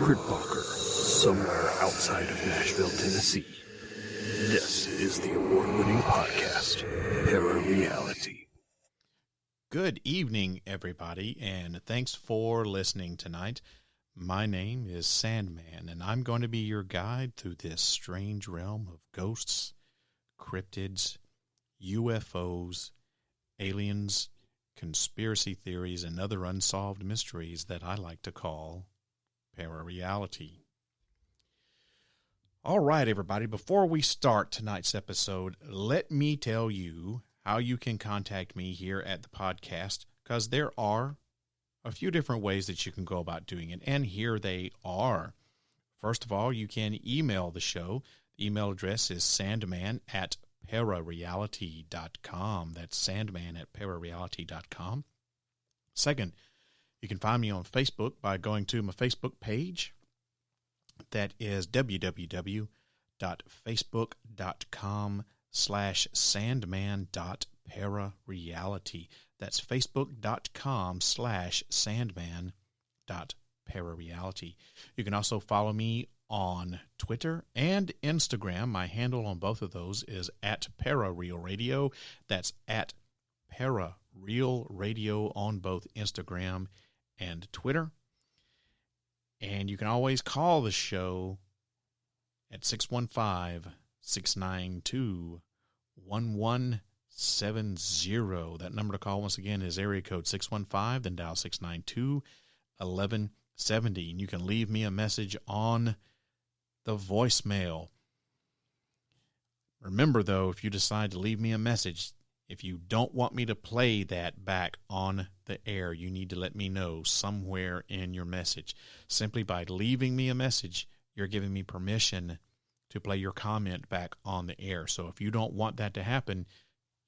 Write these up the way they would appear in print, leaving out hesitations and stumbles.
Kritbacher, somewhere outside of Nashville, Tennessee. This is the award-winning podcast, ParaReality. Good evening, everybody, and thanks for listening tonight. My name is Sandman, and I'm going to be your guide through this strange realm of ghosts, cryptids, UFOs, aliens, conspiracy theories, and other unsolved mysteries that I like to call ParaReality. All right, everybody, before we start tonight's episode, let me tell you how you can contact me here at the podcast, because there are a few different ways that you can go about doing it, and here they are. First of all, you can email the show. The email address is sandman@parareality.com. That's sandman@parareality.com. Second, you can find me on Facebook by going to my Facebook page. That is www.facebook.com/sandman.parareality. That's facebook.com/sandman.parareality. You can also follow me on Twitter and Instagram. My handle on both of those is @ParaRealRadio. That's @ParaRealRadio on both Instagram and Twitter. And you can always call the show at 615-692-1170. That number to call once again is area code 615, then dial 692-1170. And you can leave me a message on the voicemail. Remember, though, if you decide to leave me a message, if you don't want me to play that back on the air, you need to let me know somewhere in your message. Simply by leaving me a message, you're giving me permission to play your comment back on the air. So if you don't want that to happen,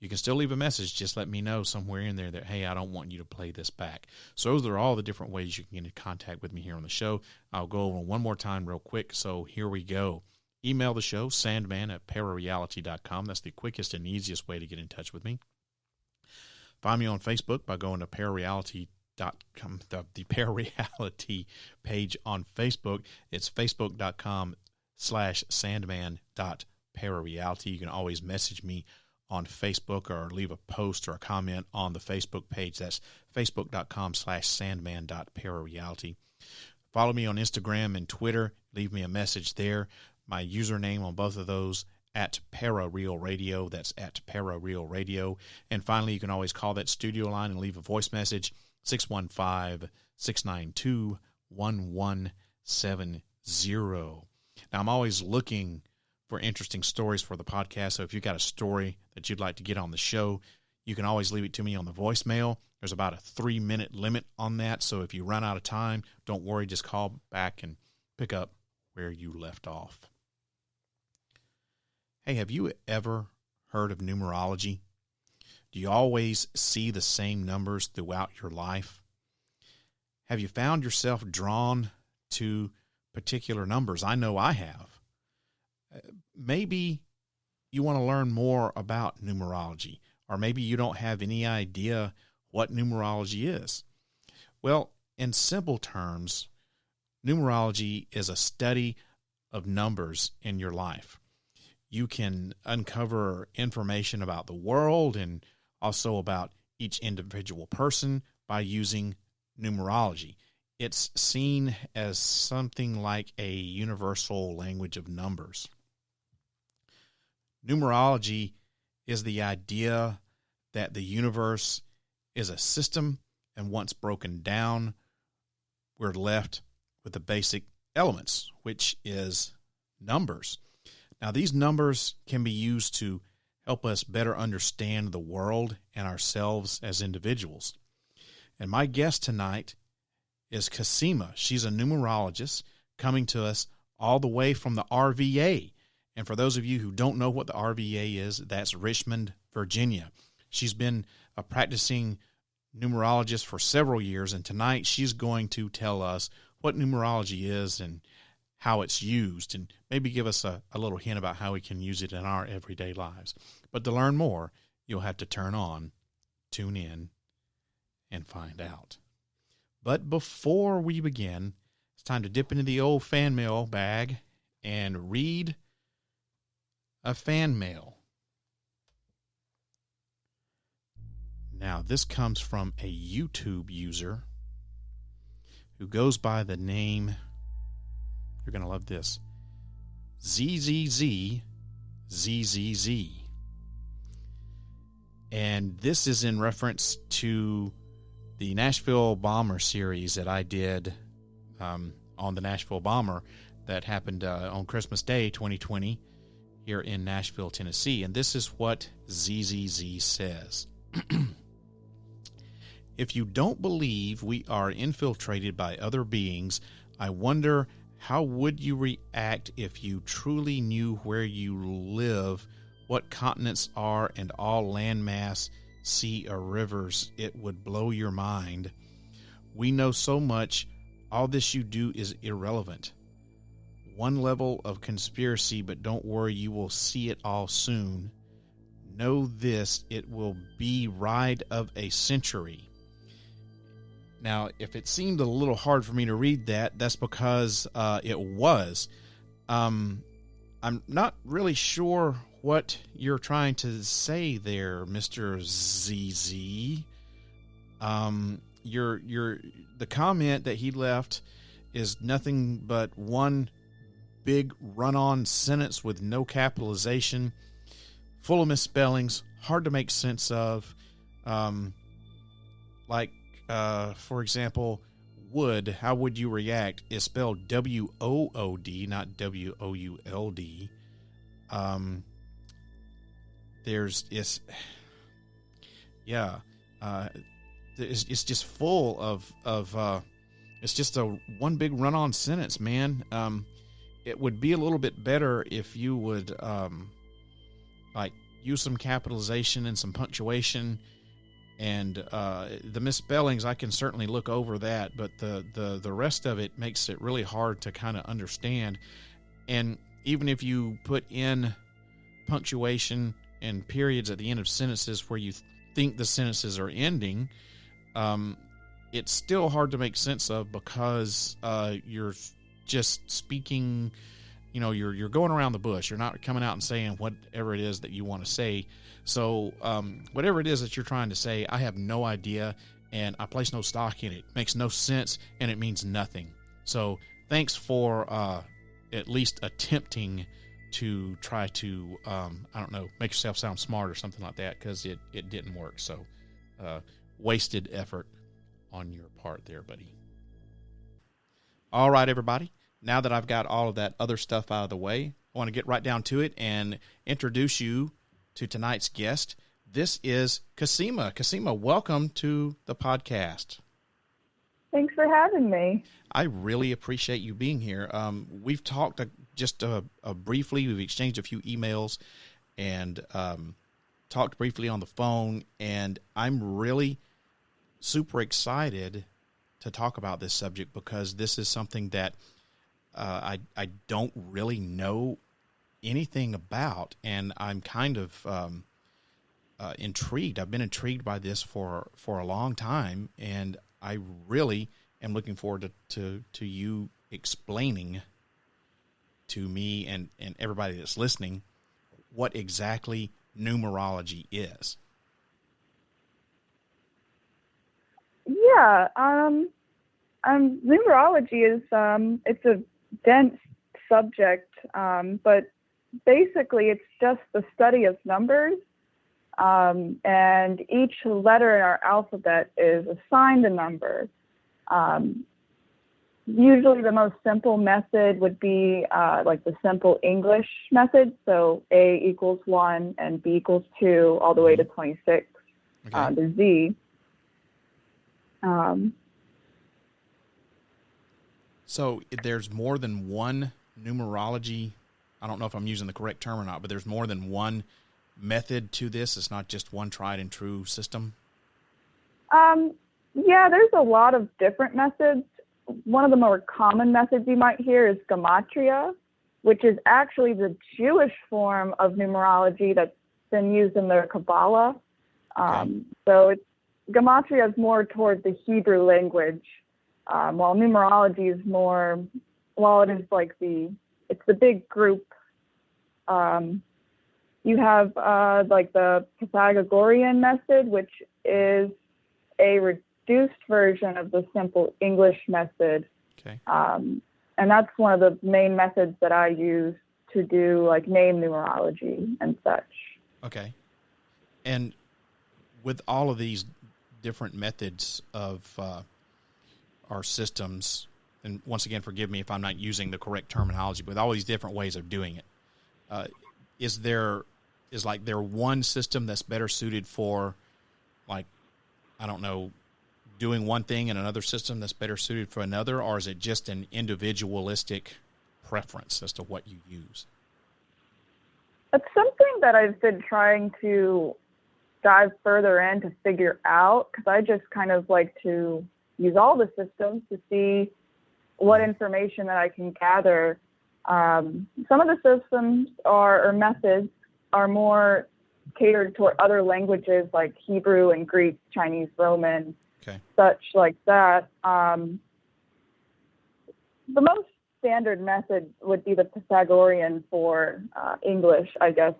you can still leave a message. Just let me know somewhere in there that, hey, I don't want you to play this back. So those are all the different ways you can get in contact with me here on the show. I'll go over one more time real quick. So here we go. Email the show, sandman@parareality.com. That's the quickest and easiest way to get in touch with me. Find me on Facebook by going to ParaReality.com, the ParaReality page on Facebook. It's facebook.com/sandman.parareality. You can always message me on Facebook or leave a post or a comment on the Facebook page. That's facebook.com/sandman.parareality. Follow me on Instagram and Twitter. Leave me a message there. My username on both of those, @ParaRealRadio. That's @ParaRealRadio. And finally, you can always call that studio line and leave a voice message, 615-692-1170. Now, I'm always looking for interesting stories for the podcast, so if you've got a story that you'd like to get on the show, you can always leave it to me on the voicemail. There's about a 3-minute limit on that, so if you run out of time, don't worry, just call back and pick up where you left off. Hey, have you ever heard of numerology? Do you always see the same numbers throughout your life? Have you found yourself drawn to particular numbers? I know I have. Maybe you want to learn more about numerology, or maybe you don't have any idea what numerology is. Well, in simple terms, numerology is a study of numbers in your life. You can uncover information about the world and also about each individual person by using numerology. It's seen as something like a universal language of numbers. Numerology is the idea that the universe is a system, and once broken down, we're left with the basic elements, which is numbers. Now, these numbers can be used to help us better understand the world and ourselves as individuals. And my guest tonight is Casima. She's a numerologist coming to us all the way from the RVA. And for those of you who don't know what the RVA is, that's Richmond, Virginia. She's been a practicing numerologist for several years, and tonight she's going to tell us what numerology is and how it's used, and maybe give us a little hint about how we can use it in our everyday lives. But to learn more, you'll have to tune in, and find out. But before we begin, It's time to dip into the old fan mail bag and read a fan mail. Now, this comes from a YouTube user who goes by the name, you're going to love this, ZZZZZZ. And this is in reference to the Nashville Bomber series that I did on the Nashville Bomber that happened on Christmas Day 2020 here in Nashville, Tennessee. And this is what ZZZ says. If you don't believe we are infiltrated by other beings, I wonder how would you react if you truly knew where you live, what continents are, and all landmass, sea, or rivers. It would blow your mind. We know so much. All this you do is irrelevant. One level of conspiracy, but don't worry, you will see it all soon. Know this, it will be ride of a century. Now, if it seemed a little hard for me to read that, that's because it was. I'm not really sure what you're trying to say there, Mr. ZZ. The comment that he left is nothing but one big run-on sentence with no capitalization, full of misspellings, hard to make sense of. For example, would, how would you react, is spelled W-O-O-D, not W-O-U-L-D. It's just full of it's just a one big run-on sentence, man. It would be a little bit better if you would use some capitalization and some punctuation. And the misspellings, I can certainly look over that, but the rest of it makes it really hard to kind of understand. And even if you put in punctuation and periods at the end of sentences where you think the sentences are ending, it's still hard to make sense of because you're just speaking, you're going around the bush. You're not coming out and saying whatever it is that you want to say. So whatever it is that you're trying to say, I have no idea, and I place no stock in it. It makes no sense, and it means nothing. So thanks for at least attempting to try to, make yourself sound smart or something like that, because it didn't work. So wasted effort on your part there, buddy. All right, everybody. Now that I've got all of that other stuff out of the way, I want to get right down to it and introduce you to tonight's guest. This is Cosima. Cosima, welcome to the podcast. Thanks for having me. I really appreciate you being here. We've talked just briefly. We've exchanged a few emails and talked briefly on the phone, and I'm really super excited to talk about this subject because this is something that I don't really know anything about, and I'm kind of intrigued. I've been intrigued by this for a long time, and I really am looking forward to you explaining to me and everybody that's listening what exactly numerology is. Yeah, numerology is it's a dense subject, but basically it's just the study of numbers, and each letter in our alphabet is assigned a number. Usually the most simple method would be like the simple English method, so A equals 1 and B equals 2 all the way to 26, the Z. So there's more than one numerology. I don't know if I'm using the correct term or not, but there's more than one method to this. It's not just one tried and true system. Yeah, there's a lot of different methods. One of the more common methods you might hear is gematria, which is actually the Jewish form of numerology that's been used in the Kabbalah. So gematria is more toward the Hebrew language. while numerology is more, while it is like it's the big group. You have like the Pythagorean method, which is a reduced version of the simple English method. Okay. And that's one of the main methods that I use to do like name numerology and such. Okay. And with all of these different methods of our systems, and once again, forgive me if I'm not using the correct terminology, but with all these different ways of doing it, is there one system that's better suited for, like, I don't know, doing one thing and another system that's better suited for another, or is it just an individualistic preference as to what you use? It's something that I've been trying to dive further in to figure out, because I just kind of like to use all the systems to see what information that I can gather. Some of the systems or methods are more catered toward other languages like Hebrew and Greek, Chinese, Roman, okay, such like that. The most standard method would be the Pythagorean for English, I guess.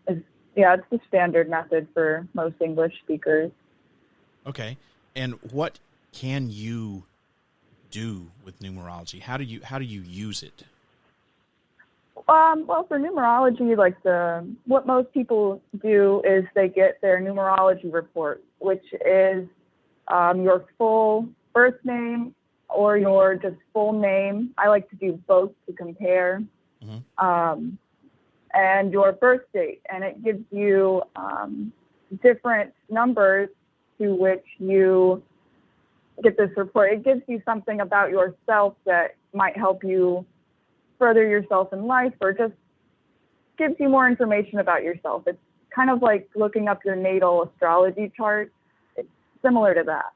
It's the standard method for most English speakers. Okay. And what can you do with numerology? How do you use it? Well, for numerology, like what most people do is they get their numerology report, which is your full birth name or your just full name. I like to do both to compare. Mm-hmm. And your birth date, and it gives you different numbers to which you get this report. It gives you something about yourself that might help you further yourself in life, or just gives you more information about yourself. It's kind of like looking up your natal astrology chart. It's similar to that.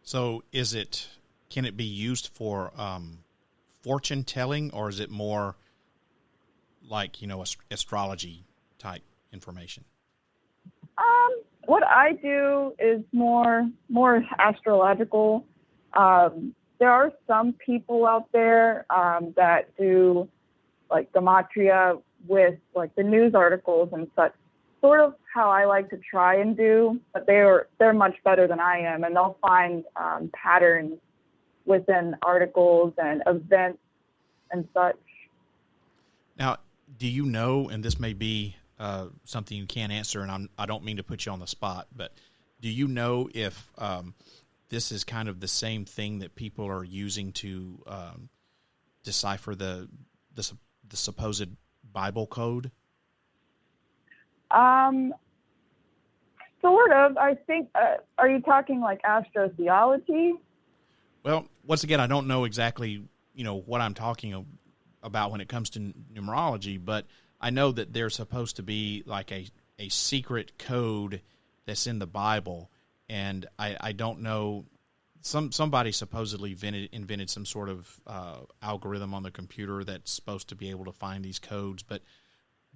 So can it be used for fortune telling, or is it more like, astrology type information? What I do is more astrological. There are some people out there that do like gematria with like the news articles and such, sort of how I like to try and do, but they're much better than I am, and they'll find patterns within articles and events and such. Now, do you know, and this may be something you can't answer, and I don't mean to put you on the spot, but do you know if this is kind of the same thing that people are using to decipher the supposed Bible code? Sort of. I think, are you talking like astrotheology? Well, once again, I don't know exactly, what I'm talking about when it comes to numerology, but I know that there's supposed to be like a secret code that's in the Bible, and I don't know, somebody supposedly invented some sort of algorithm on the computer that's supposed to be able to find these codes, but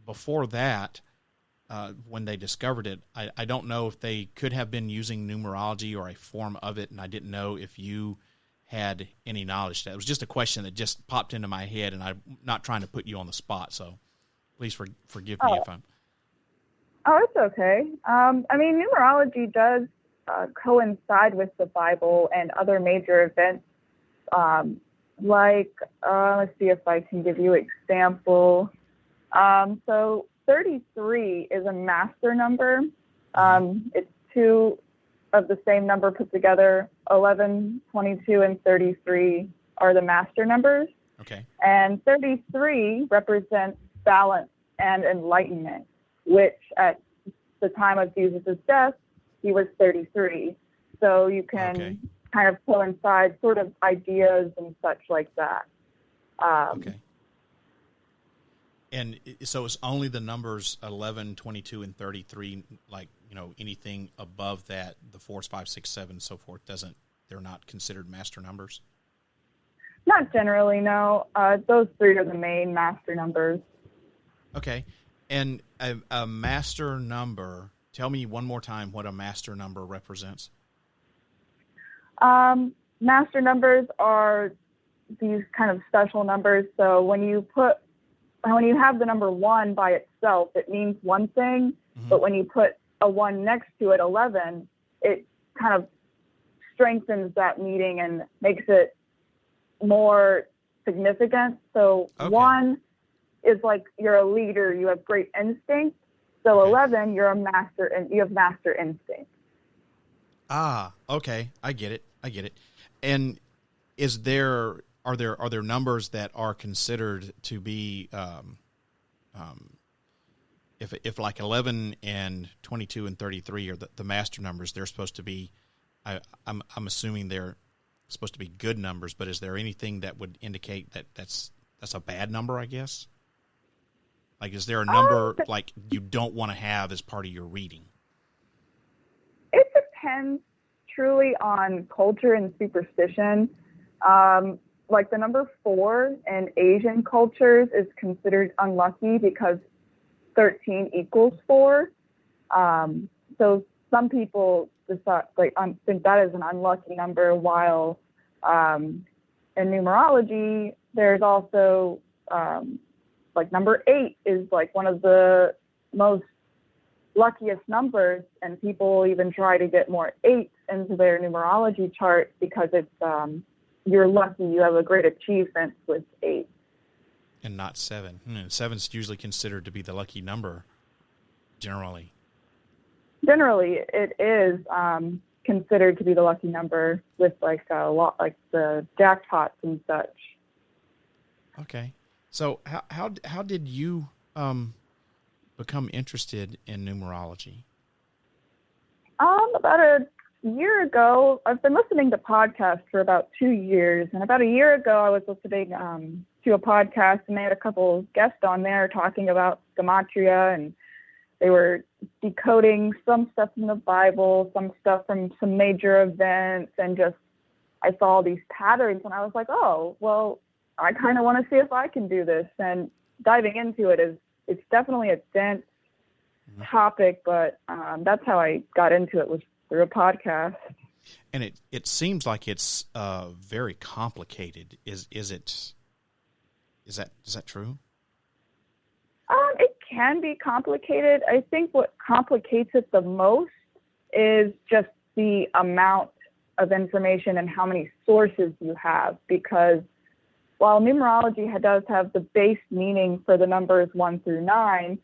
before that, when they discovered it, I don't know if they could have been using numerology or a form of it, and I didn't know if you had any knowledge to that. It was just a question that just popped into my head, and I'm not trying to put you on the spot, so please forgive me if I'm... Oh, it's okay. Numerology does coincide with the Bible and other major events. Let's see if I can give you an example. So 33 is a master number. It's two of the same number put together. 11, 22, and 33 are the master numbers. Okay. And 33 represents balance and enlightenment, which at the time of Jesus' death, he was 33. So you can kind of coincide sort of ideas and such like that. Okay. And so it's only the numbers 11, 22, and 33, like, anything above that, the 4s, 5, 6, 7, so forth, they're not considered master numbers? Not generally, no. Those three are the main master numbers. Okay. And a master number, tell me one more time what a master number represents. master numbers are these kind of special numbers. So when you have the number 1 by itself, it means one thing, but when you put a 1 next to it, 11, it kind of strengthens that meaning and makes it more significant. So 1 is like you're a leader, you have great instinct. So 11, you're a master and you have master instinct. Ah, okay. I get it. And are there numbers that are considered to be if like 11 and 22 and 33 are the master numbers, they're supposed to be I'm assuming they're supposed to be good numbers, but is there anything that would indicate that that's a bad number, I guess? Like, is there a number like you don't want to have as part of your reading? It depends truly on culture and superstition. Like the number 4 in Asian cultures is considered unlucky because 13 equals 4. So some people decide, think that is an unlucky number, while in numerology, there's also like number 8 is like one of the most luckiest numbers, and people even try to get more 8s into their numerology chart because it's you're lucky, you have a great achievement with 8. And not 7. 7's usually considered to be the lucky number, generally. Generally, it is considered to be the lucky number with like a lot, like the jackpots and such. Okay, so how did you become interested in numerology? About a year ago, I've been listening to podcasts for about 2 years, and about a year ago, I was listening to a podcast, and they had a couple of guests on there talking about gematria, and they were decoding some stuff from the Bible, some stuff from some major events, and just I saw these patterns, and I was like, oh, well, I kind of want to see if I can do this. And diving into it it's definitely a dense topic, but that's how I got into it, was through a podcast. And it seems like it's very complicated. Is that true? It can be complicated. I think what complicates it the most is just the amount of information and how many sources you have, because while numerology does have the base meaning for the numbers 1 through 9,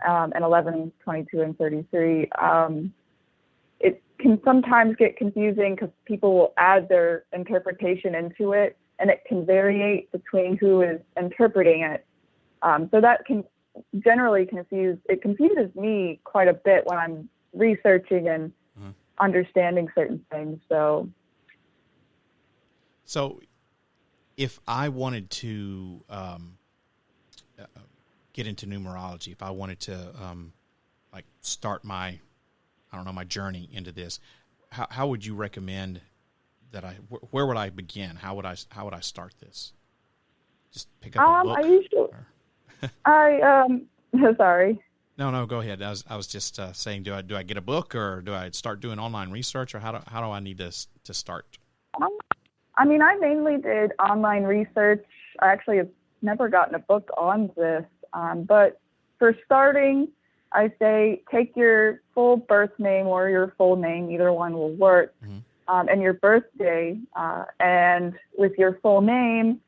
and 11, 22, and 33, it can sometimes get confusing because people will add their interpretation into it, and it can vary between who is interpreting it. So that can generally confuses me quite a bit when I'm researching and understanding certain things. So if I wanted to get into numerology, if I wanted to like start my journey into this, how would you recommend that where would I begin? How would I start this? Just pick up a book? Sorry. No, go ahead. I was just saying, do I get a book, or do I start doing online research, or how do I need to start? I mean, I mainly did online research. I actually have never gotten a book on this, but for starting, I say take your full birth name or your full name, either one will work, and your birthday, and with your full name,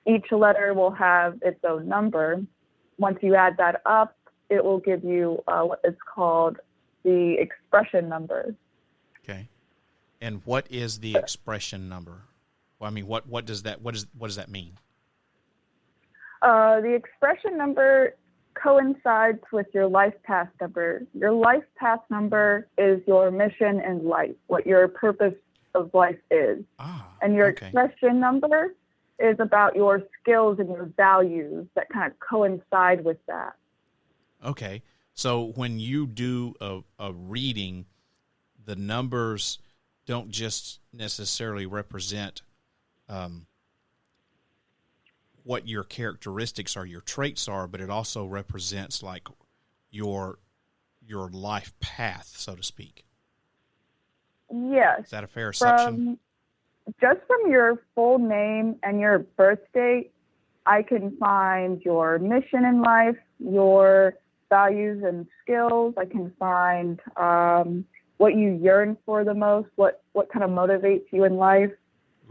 each letter will have its own number. Once you add that up, it will give you what is called the expression number. Okay. And what is the expression number? Well, I mean, what does that mean? The expression number coincides with your life path number. Your life path number is your mission in life, what your purpose of life is. And your expression number is about your skills and your values that kind of coincide with that. Okay. So when you do a reading, the numbers don't just necessarily represent what your characteristics are, your traits are, but it also represents like your life path, so to speak. Yes. Is that a fair assumption? just from your full name and your birth date, I can find your mission in life, your values and skills. I can find what you yearn for the most, what kind of motivates you in life.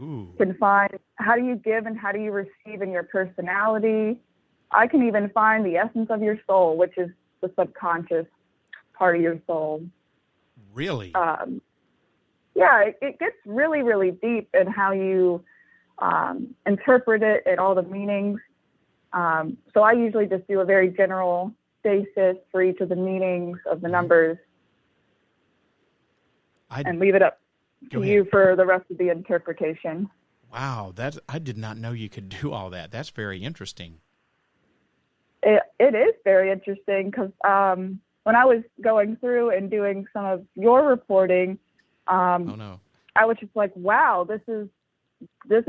Ooh. Can find how do you give and how do you receive in your personality. I can even find the essence of your soul, which is the subconscious part of your soul. Really? Yeah, it gets really, really deep in how you interpret it and all the meanings. So I usually just do a very general basis for each of the meanings of the numbers and leave it up to you for the rest of the interpretation. Wow, I did not know you could do all that. That's very interesting. It is very interesting because when I was going through and doing some of your reporting, I was just like, wow, this is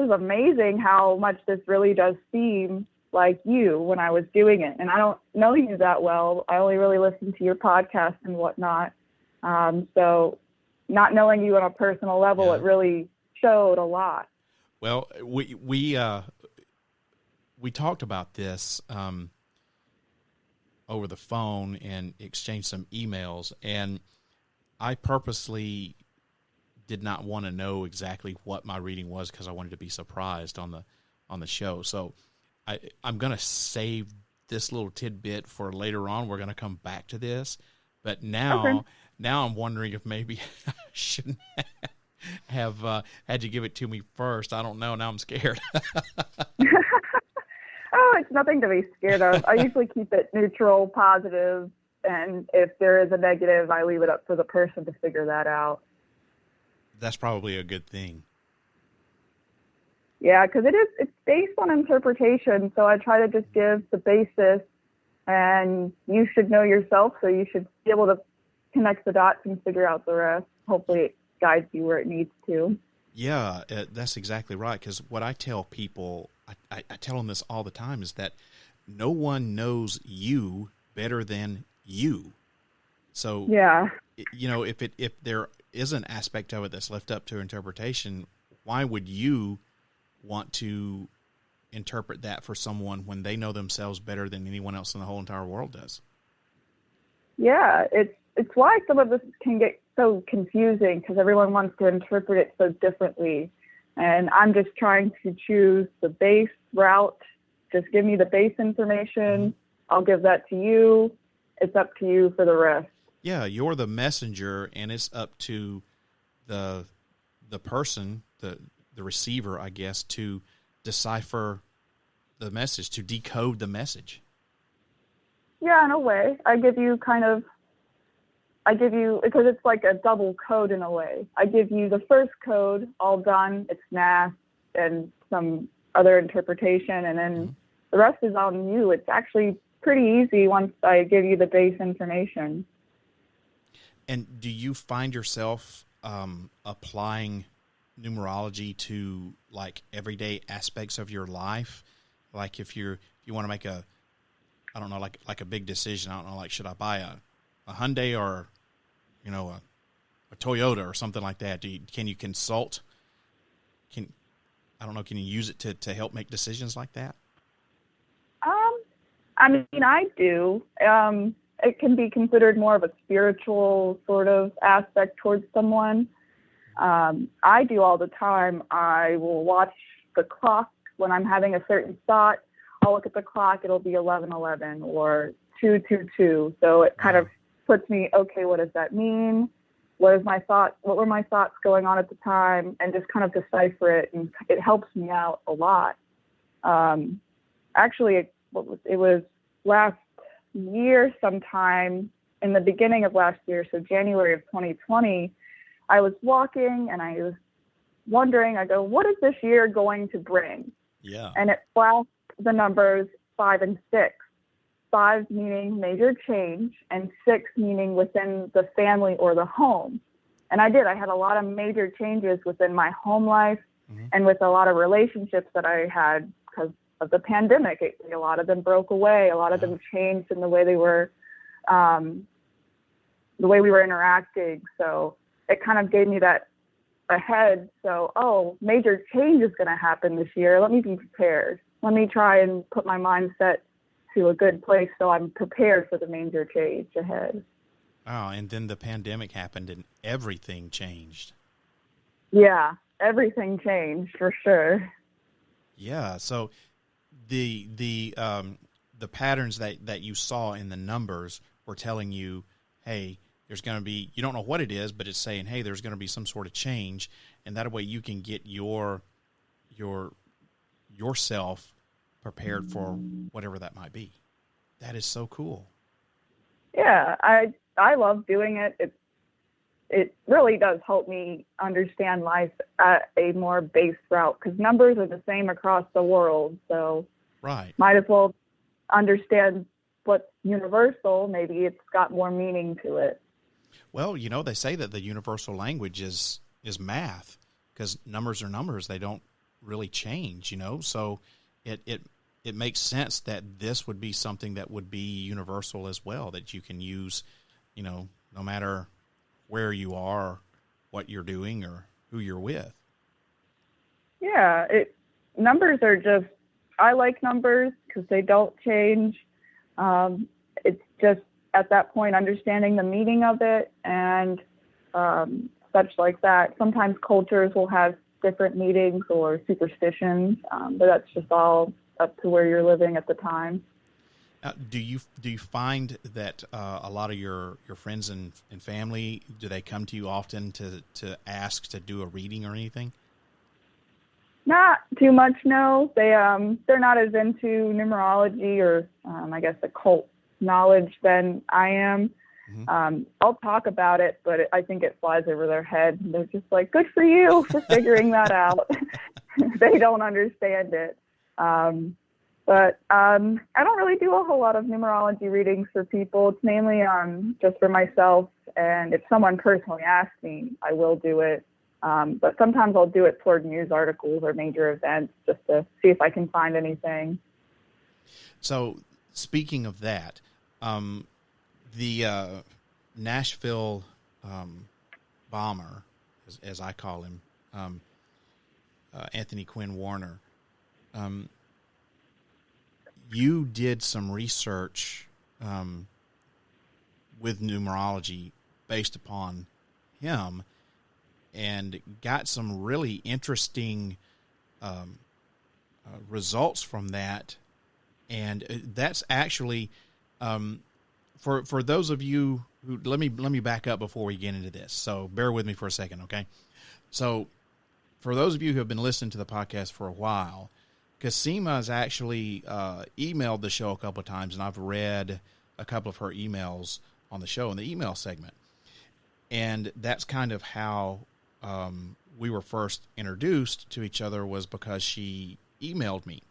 amazing how much this really does seem like you when I was doing it. And I don't know you that well. I only really listen to your podcast and whatnot. So not knowing you on a personal level, it really showed a lot. Well, we talked about this over the phone and exchanged some emails, and I purposely did not want to know exactly what my reading was because I wanted to be surprised on the show. So I'm going to save this little tidbit for later on. We're going to come back to this, but now I'm wondering if maybe I shouldn't have had you give it to me first. I don't know. Now I'm scared. Oh, it's nothing to be scared of. I usually keep it neutral, positive, and if there is a negative, I leave it up for the person to figure that out. That's probably a good thing. Yeah, because it's based on interpretation, so I try to just give the basis, and you should know yourself, so you should be able to connect the dots and figure out the rest. Hopefully it guides you where it needs to. Yeah, that's exactly right, because what I tell people, I tell them this all the time, is that no one knows you better than you. So, if there is an aspect of it that's left up to interpretation, why would you want to interpret that for someone when they know themselves better than anyone else in the whole entire world does? Yeah, it's why some of this can get so confusing because everyone wants to interpret it so differently. And I'm just trying to choose the base route. Just give me the base information. I'll give that to you. It's up to you for the rest. Yeah, you're the messenger, and it's up to the person, the receiver, I guess, to decipher the message, to decode the message. Yeah, in a way. I give you, because it's like a double code in a way. I give you the first code, all done, it's math and some other interpretation, and then the rest is on you. It's actually pretty easy once I give you the base information. And do you find yourself applying numerology to like everyday aspects of your life? Like if you want to make a big decision, I don't know, like should I buy a Hyundai or a Toyota or something like that? Can you consult? Can you use it to help make decisions like that? I do. It can be considered more of a spiritual sort of aspect towards someone. I do all the time. I will watch the clock when I'm having a certain thought. I'll look at the clock. It'll be 11:11 or 2:22. So it kind of puts me, okay, what does that mean? What were my thoughts going on at the time? And just kind of decipher it. And it helps me out a lot. Actually, it was last year sometime in the beginning of last year, so January of 2020, I was walking and I was wondering, I go, what is this year going to bring? Yeah. And it flashed the numbers 5 and 6. 5 meaning major change and 6 meaning within the family or the home. And I had a lot of major changes within my home life and with a lot of relationships that I had because of the pandemic. A lot of them broke away. A lot of them changed in the way we were interacting. So it kind of gave me that ahead. So, oh, major change is going to happen this year. Let me be prepared. Let me try and put my mindset to a good place so I'm prepared for the major change ahead. Oh, and then the pandemic happened and everything changed. Yeah, everything changed for sure. Yeah. So the patterns that you saw in the numbers were telling you, hey, there's going to be, you don't know what it is, but it's saying, hey, there's going to be some sort of change, and that way you can get yourself prepared for whatever that might be. That is so cool. Yeah, I love doing it. It really does help me understand life at a more base route, because numbers are the same across the world. So right, might as well understand what's universal. Maybe it's got more meaning to it. Well, they say that the universal language is math, because numbers are numbers. They don't really change, so it makes sense that this would be something that would be universal as well, that you can use, no matter where you are, what you're doing, or who you're with. Yeah, numbers are just, I like numbers because they don't change. It's just at that point understanding the meaning of it and such like that. Sometimes cultures will have different meanings or superstitions, but that's just all up to where you're living at the time. Do you find that a lot of your friends and family, do they come to you often to ask to do a reading or anything? Not too much, no. They're not as into numerology or I guess occult knowledge than I am. Mm-hmm. I'll talk about it, but I think it flies over their head. They're just like, good for you for figuring that out. They don't understand it. But I don't really do a whole lot of numerology readings for people. It's mainly just for myself. And if someone personally asks me, I will do it. But sometimes I'll do it toward news articles or major events just to see if I can find anything. So speaking of that, the Nashville bomber, as I call him, Anthony Quinn Warner, you did some research with numerology based upon him and got some really interesting results from that. And that's actually, for those of you who, let me back up before we get into this. So bear with me for a second, okay? So for those of you who have been listening to the podcast for a while, Casima has actually emailed the show a couple of times, and I've read a couple of her emails on the show in the email segment. And that's kind of how we were first introduced to each other, was because she emailed me.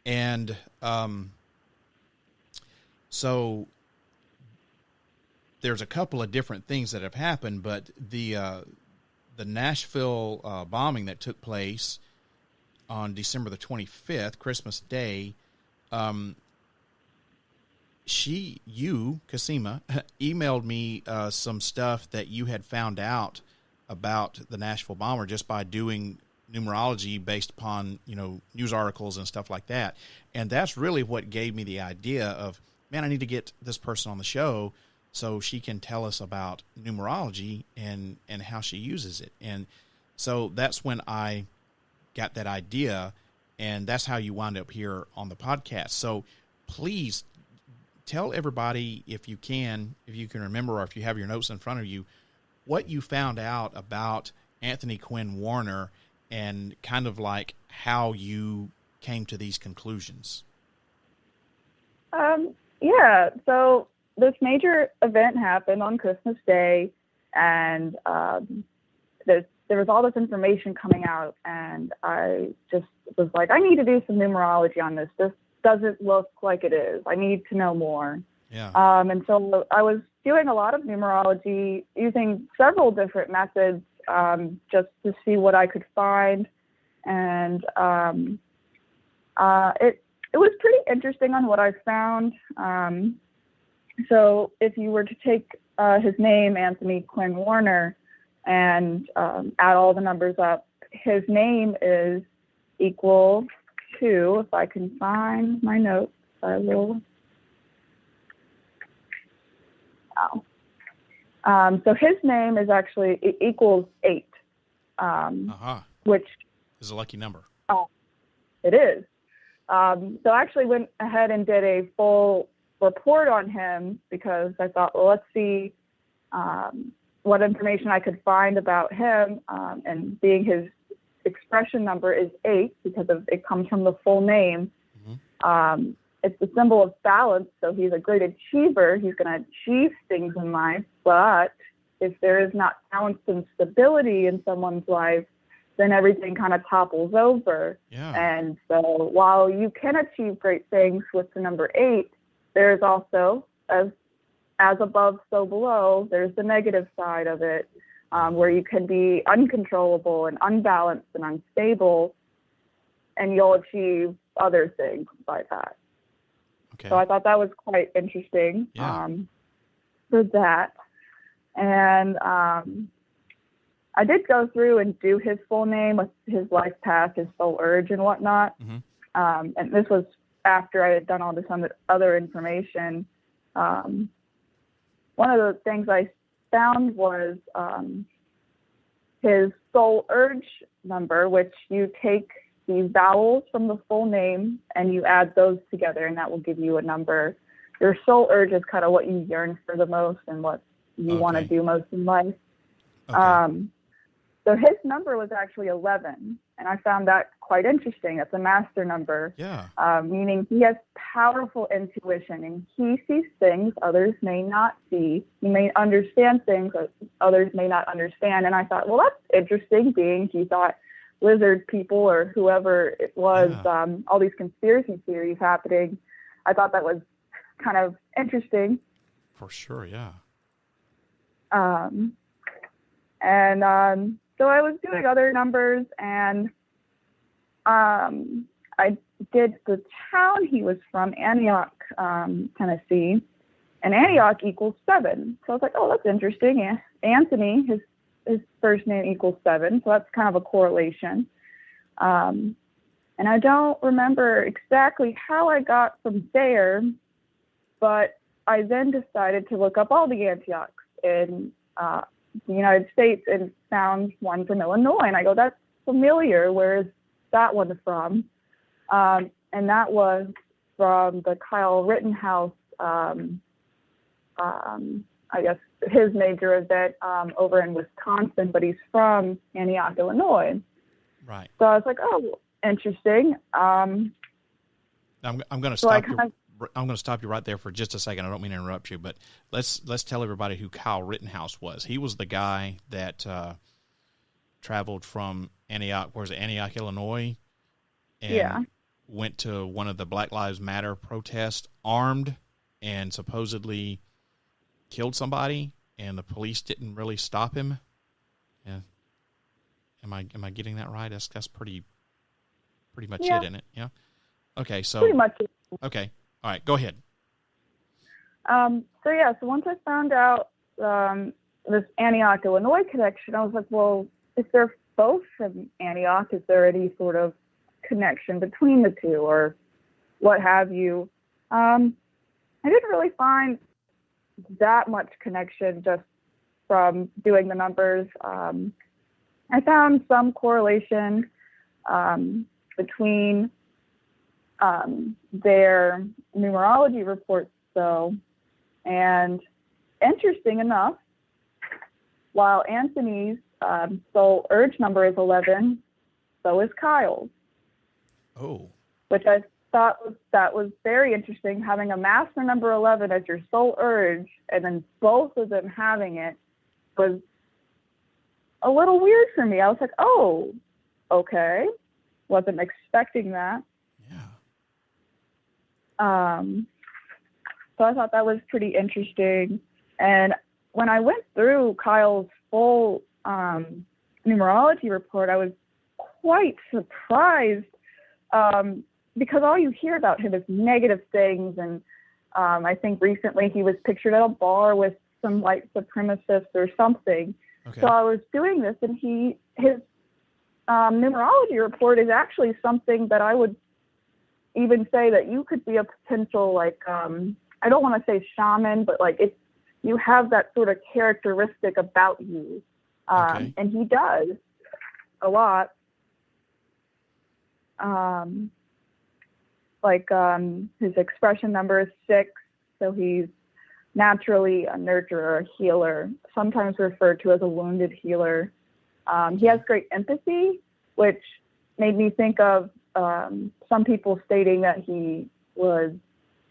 And so there's a couple of different things that have happened, but the Nashville bombing that took place on December the 25th, Christmas Day, you, Casima, emailed me some stuff that you had found out about the Nashville bomber just by doing numerology based upon, news articles and stuff like that. And that's really what gave me the idea of, man, I need to get this person on the show so she can tell us about numerology and how she uses it. And so that's when I got that idea, and that's how you wind up here on the podcast. So please tell everybody, if you can remember, or if you have your notes in front of you, what you found out about Anthony Quinn Warner and kind of like how you came to these conclusions. Yeah, so this major event happened on Christmas Day, and there was all this information coming out, and I just was like, I need to do some numerology on this. This doesn't look like it is. I need to know more. Yeah. And so I was doing a lot of numerology using several different methods just to see what I could find. And it was pretty interesting on what I found. So if you were to take his name, Anthony Quinn Warner, and add all the numbers up. His name is equal to, if I can find my notes, I will. So his name is actually equals 8, which is a lucky number. It is. So I actually went ahead and did a full report on him because I thought, well, let's see what information I could find about him. And being his expression number is 8 because it comes from the full name. Mm-hmm. It's the symbol of balance, so he's a great achiever. He's going to achieve things in life, but if there is not balance and stability in someone's life, then everything kind of topples over. Yeah. And so while you can achieve great things with the number 8, there's also, as above, so below, there's the negative side of it, where you can be uncontrollable and unbalanced and unstable, and you'll achieve other things by that. Okay. So I thought that was quite interesting for that. And I did go through and do his full name with his life path, his soul urge and whatnot. Mm-hmm. And this was after I had done all this other information. One of the things I found was his soul urge number, which you take the vowels from the full name and you add those together, and that will give you a number. Your soul urge is kind of what you yearn for the most and what you want to do most in life. Okay. So his number was actually 11, and I found that quite interesting. That's a master number, meaning he has powerful intuition, and he sees things others may not see. He may understand things that others may not understand, and I thought, well, that's interesting, being he thought lizard people or whoever it was, all these conspiracy theories happening. I thought that was kind of interesting. For sure, yeah. So I was doing other numbers, and I did the town he was from, Antioch, Tennessee, and Antioch equals 7. So I was like, oh, that's interesting. Anthony, his first name equals 7, so that's kind of a correlation. And I don't remember exactly how I got from there, but I then decided to look up all the Antiochs in the United States and found one from Illinois. And I go, that's familiar. Where is that one from? And that was from the Kyle Rittenhouse, I guess his major event over in Wisconsin, but he's from Antioch, Illinois. Right. So I was like, oh, interesting. I'm going to stop I'm going to stop you right there for just a second. I don't mean to interrupt you, but let's tell everybody who Kyle Rittenhouse was. He was the guy that traveled from Antioch, Antioch, Illinois, and went to one of the Black Lives Matter protests armed and supposedly killed somebody, and the police didn't really stop him. Yeah. Am I getting that right? That's pretty much it, isn't it? Yeah. Okay, so pretty much. Okay. All right, go ahead. So once I found out this Antioch, Illinois connection, I was like, well, if they're both from Antioch, is there any sort of connection between the two or what have you? I didn't really find that much connection just from doing the numbers. I found some correlation between their numerology reports, though, and interesting enough, while Anthony's soul urge number is 11, so is Kyle's. Oh. Which I thought was very interesting, having a master number 11 as your soul urge, and then both of them having it was a little weird for me. I was like, oh, okay. Wasn't expecting that. So I thought that was pretty interesting. And when I went through Kyle's full numerology report, I was quite surprised because all you hear about him is negative things. And I think recently he was pictured at a bar with some white supremacists or something. Okay. So I was doing this, and his numerology report is actually something that I would even say that you could be a potential, like, I don't want to say shaman, but like you have that sort of characteristic about you. Okay. And he does a lot. His expression number is 6, so he's naturally a nurturer, a healer, sometimes referred to as a wounded healer. He has great empathy, which made me think of some people stating that he was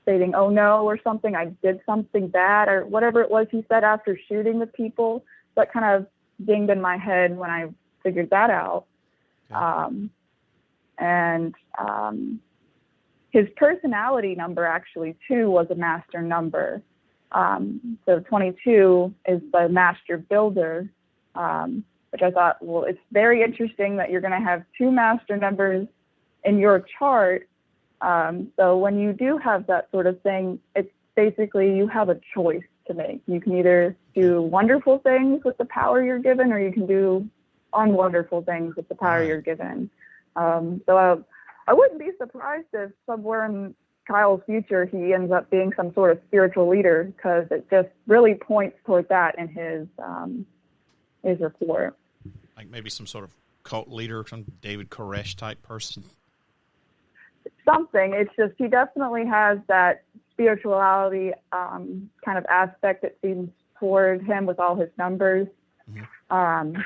stating, "Oh no," or something, "I did something bad," or whatever it was he said after shooting the people. That kind of dinged in my head when I figured that out. Okay. His personality number actually too was a master number. So 22 is the master builder, which I thought, well, it's very interesting that you're going to have 2 master numbers in your chart. So when you do have that sort of thing, it's basically you have a choice to make. You can either do wonderful things with the power you're given, or you can do unwonderful things with the power you're given. So I wouldn't be surprised if somewhere in Kyle's future he ends up being some sort of spiritual leader, because it just really points toward that in his report. Like maybe some sort of cult leader, some David Koresh type person. Something. It's just he definitely has that spirituality kind of aspect that seems toward him with all his numbers. Mm-hmm.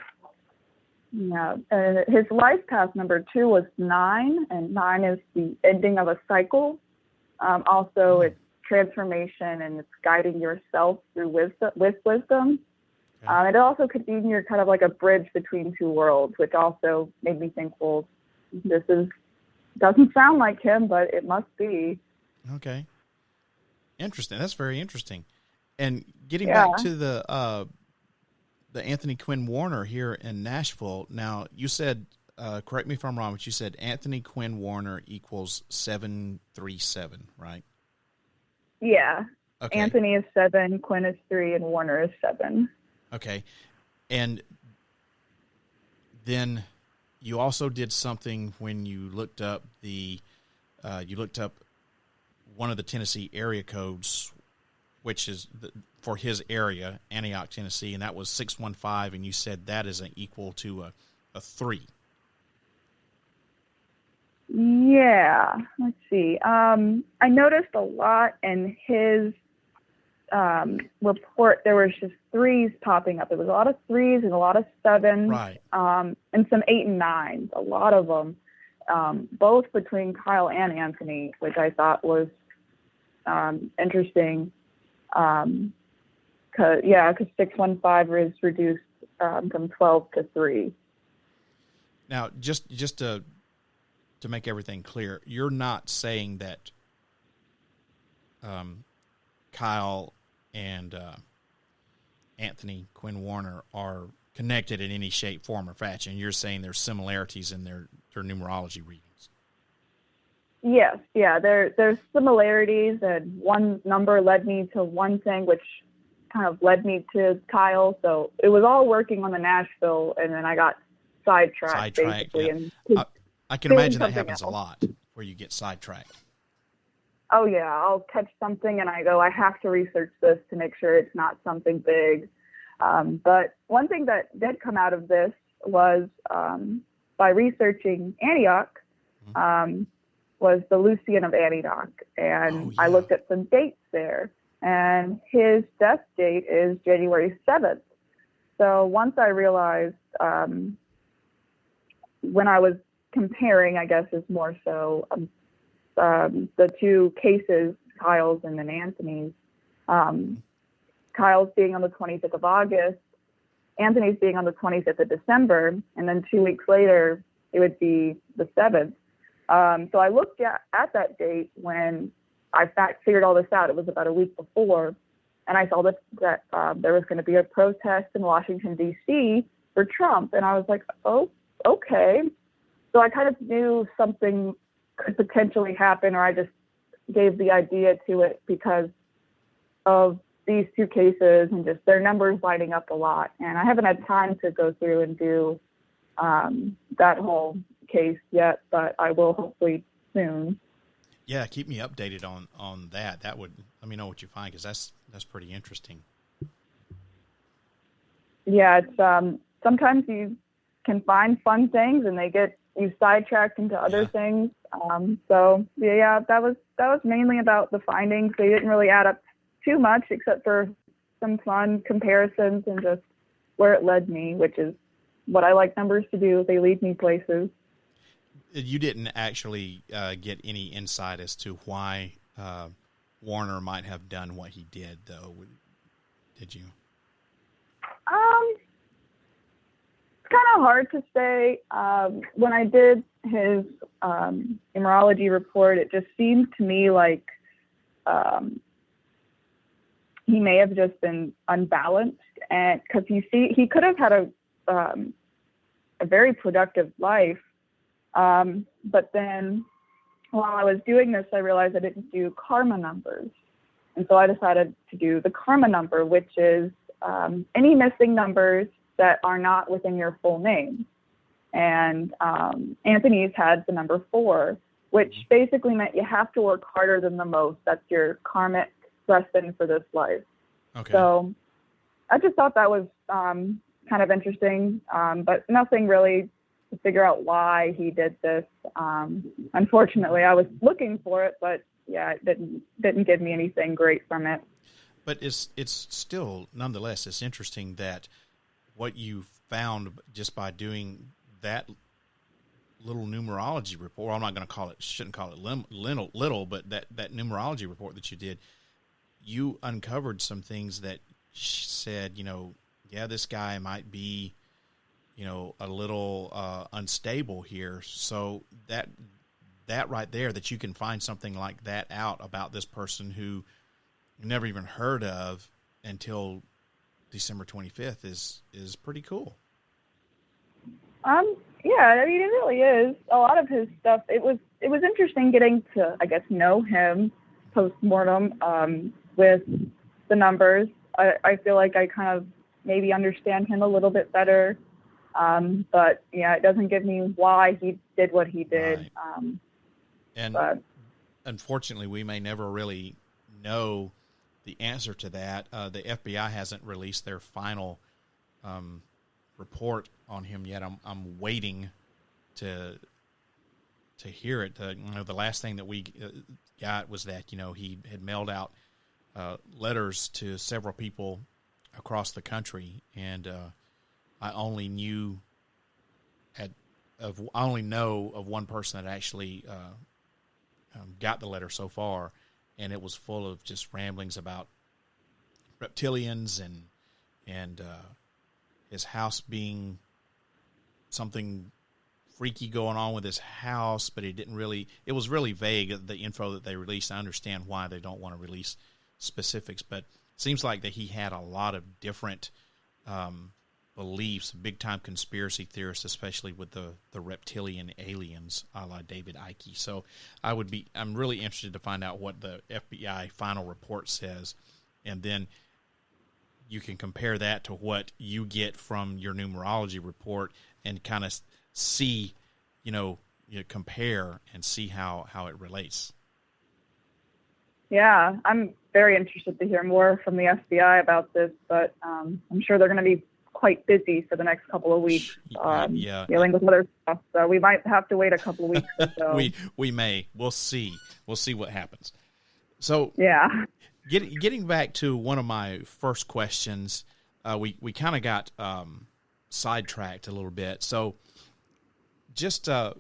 And his life path number 2 was 9, and 9 is the ending of a cycle. Also, it's transformation, and it's guiding yourself through wisdom. Okay. It also could be you're kind of like a bridge between 2 worlds, which also made me think, well, doesn't sound like him, but it must be. Okay. Interesting. That's very interesting. And getting back to the Anthony Quinn Warner here in Nashville. Now, you said, correct me if I'm wrong, but you said Anthony Quinn Warner equals 737, right? Yeah. Okay. Anthony is 7, Quinn is 3, and Warner is 7. Okay. And then you also did something when you looked up one of the Tennessee area codes, which is for his area, Antioch, Tennessee, and that was 615, and you said that is equal to a 3. Yeah, let's see. I noticed a lot in his report. There was just 3s popping up. There was a lot of 3s and a lot of 7s, right? And some 8 and 9s. A lot of them, both between Kyle and Anthony, which I thought was interesting. Because 615 is reduced from 12 to 3. Now, just to make everything clear, you're not saying that Kyle and Anthony Quinn Warner are connected in any shape, form, or fashion. You're saying there's similarities in their numerology readings. Yes, yeah, there's similarities, and one number led me to one thing, which kind of led me to Kyle. So it was all working on the Nashville, and then I got sidetracked basically. Yeah. And I can imagine that happens a lot, where you get sidetracked. Oh yeah, I'll catch something and I go, I have to research this to make sure it's not something big. But one thing that did come out of this was by researching Antioch, was the Lucian of Antioch. And I looked at some dates there, and his death date is January 7th. So once I realized, when I was comparing, I guess is more so, the 2 cases, Kyle's and then Anthony's, Kyle's being on the 25th of August, Anthony's being on the 25th of December, and then 2 weeks later, it would be the 7th. So I looked at that date when I figured all this out. It was about a week before, and I saw that there was going to be a protest in Washington, D.C. for Trump, and I was like, oh, okay. So I kind of knew something could potentially happen, or I just gave the idea to it because of these two cases and just their numbers lining up a lot. And I haven't had time to go through and do that whole case yet, but I will hopefully soon. Yeah, keep me updated on that. That would let me know what you find, because that's pretty interesting. Yeah, it's sometimes you can find fun things and they get you sidetracked into other things. So yeah, that was mainly about the findings. They didn't really add up too much except for some fun comparisons and just where it led me, which is what I like numbers to do. They lead me places. You didn't actually get any insight as to why Warner might have done what he did, though, did you? It's kind of hard to say. When I did his numerology report, it just seemed to me like he may have just been unbalanced, and because he could have had a very productive life, but then while I was doing this, I realized I didn't do karma numbers, and so I decided to do the karma number, which is any missing numbers that are not within your full name. And Anthony's had the number 4, which basically meant you have to work harder than the most. That's your karmic lesson for this life. Okay. So I just thought that was kind of interesting, but nothing really to figure out why he did this. Unfortunately, I was looking for it, but yeah, it didn't give me anything great from it. But it's still, nonetheless, it's interesting that what you found just by doing that little numerology report. Well, I'm not going to call it, shouldn't call it little, but that numerology report that you did, you uncovered some things that said, yeah, this guy might be, a little unstable here. So that right there, that you can find something like that out about this person who you never even heard of until December 25th is pretty cool. Yeah, I mean, it really is. A lot of his stuff, it was interesting getting to, I guess, know him post-mortem with the numbers. I feel like I kind of maybe understand him a little bit better. But yeah, it doesn't give me why he did what he did. Right. But unfortunately, we may never really know the answer to that. The FBI hasn't released their final report on him yet. I'm waiting to hear it. The last thing that we got was that he had mailed out letters to several people across the country, and I only know of one person that actually got the letter so far, and it was full of just ramblings about reptilians and his house being something freaky going on with his house, but it was really vague, the info that they released. I understand why they don't want to release specifics, but it seems like that he had a lot of different beliefs, big-time conspiracy theorists, especially with the reptilian aliens, a la David Icke. So I'm really interested to find out what the FBI final report says, and then you can compare that to what you get from your numerology report and kind of see, compare and see how it relates. yeah, I'm very interested to hear more from the FBI about this, but I'm sure they're going to be quite busy for the next couple of weeks, dealing with other stuff. So we might have to wait a couple of weeks or so. we may. We'll see. We'll see what happens. So yeah. Getting back to one of my first questions, we kind of got sidetracked a little bit. So just to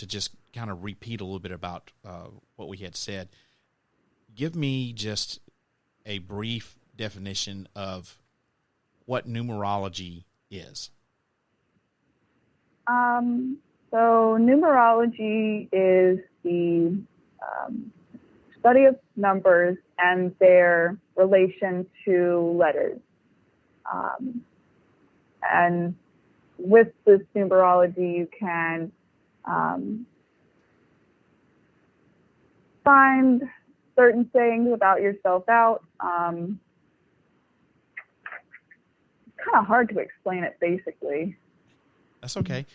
just kind of repeat a little bit about what we had said, give me just a brief definition of what numerology is. So numerology is the study of numbers and their relation to letters. And with this numerology, you can find certain things about yourself out. It's kind of hard to explain it basically. That's okay.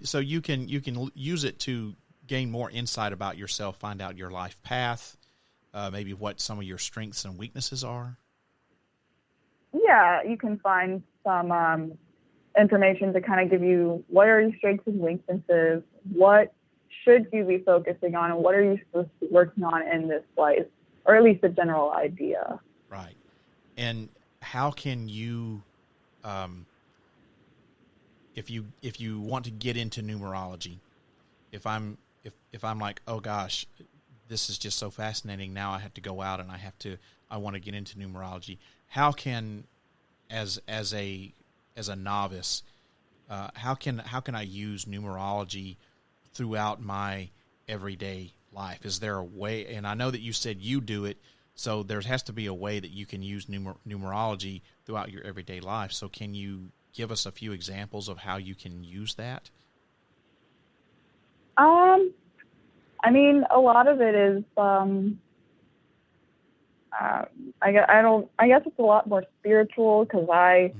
So you can use it to gain more insight about yourself, find out your life path, maybe what some of your strengths and weaknesses are. Yeah, you can find some information to kind of give you what are your strengths and weaknesses, what should you be focusing on, and what are you supposed to be working on in this life, or at least a general idea. Right. And how can you, if you want to get into numerology, if I'm like, oh gosh, this is just so fascinating, now I have to go out and I want to get into numerology. How can, as a novice, how can I use numerology throughout my everyday life? Is there a way? And I know that you said you do it, so there has to be a way that you can use numerology throughout your everyday life. So can you give us a few examples of how you can use that? I mean, a lot of it is, I guess it's a lot more spiritual, because I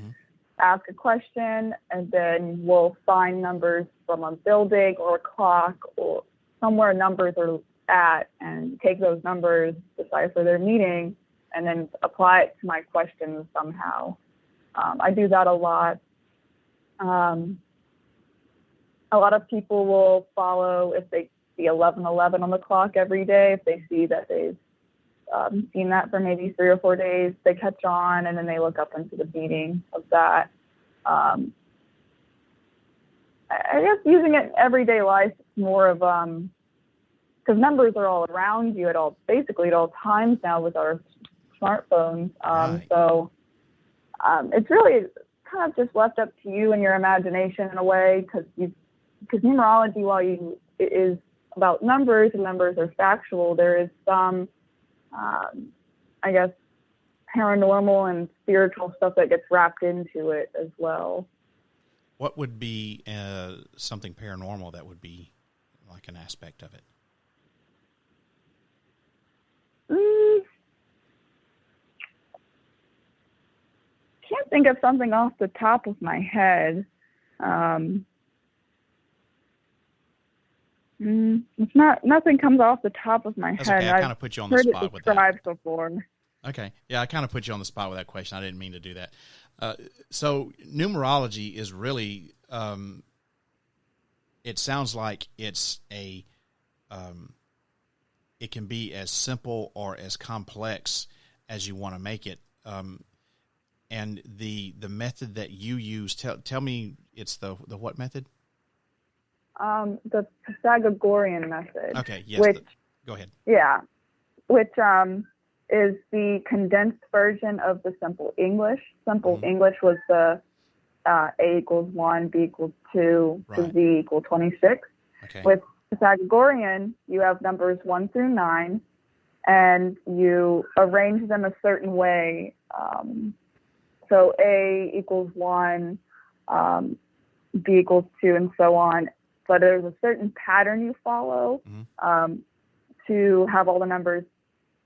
ask a question and then we'll find numbers from a building or a clock or somewhere numbers are at, and take those numbers, decipher their meaning, and then apply it to my questions somehow. I do that a lot. A lot of people will follow if they see 11:11 on the clock every day. If they see that they've seen that for maybe 3 or 4 days, they catch on, and then they look up into the meaning of that. I guess using it in everyday life, it's more of because numbers are all around you basically at all times now with our smartphones. Right. So it's really kind of just left up to you and your imagination in a way, because numerology, while it is about numbers and numbers are factual, there is some, I guess, paranormal and spiritual stuff that gets wrapped into it as well. What would be something paranormal that would be like an aspect of it? Can't think of something off the top of my head. It's nothing comes off the top of my That's head. okay. I kind of put you on the spot with that. I've heard it described before. Okay. Yeah, I kind of put you on the spot with that question. I didn't mean to do that. So numerology is really, it sounds like it's it can be as simple or as complex as you want to make it. And the method that you use, tell me, it's the what method? The Pythagorean method. Okay, yes. Go ahead. Yeah, which is the condensed version of the Simple English. Simple English was the A equals 1, B equals 2, Right. to Z equals 26. Okay. With Pythagorean, you have numbers 1 through 9, and you arrange them a certain way. So A equals 1, B equals 2, and so on. But there's a certain pattern you follow to have all the numbers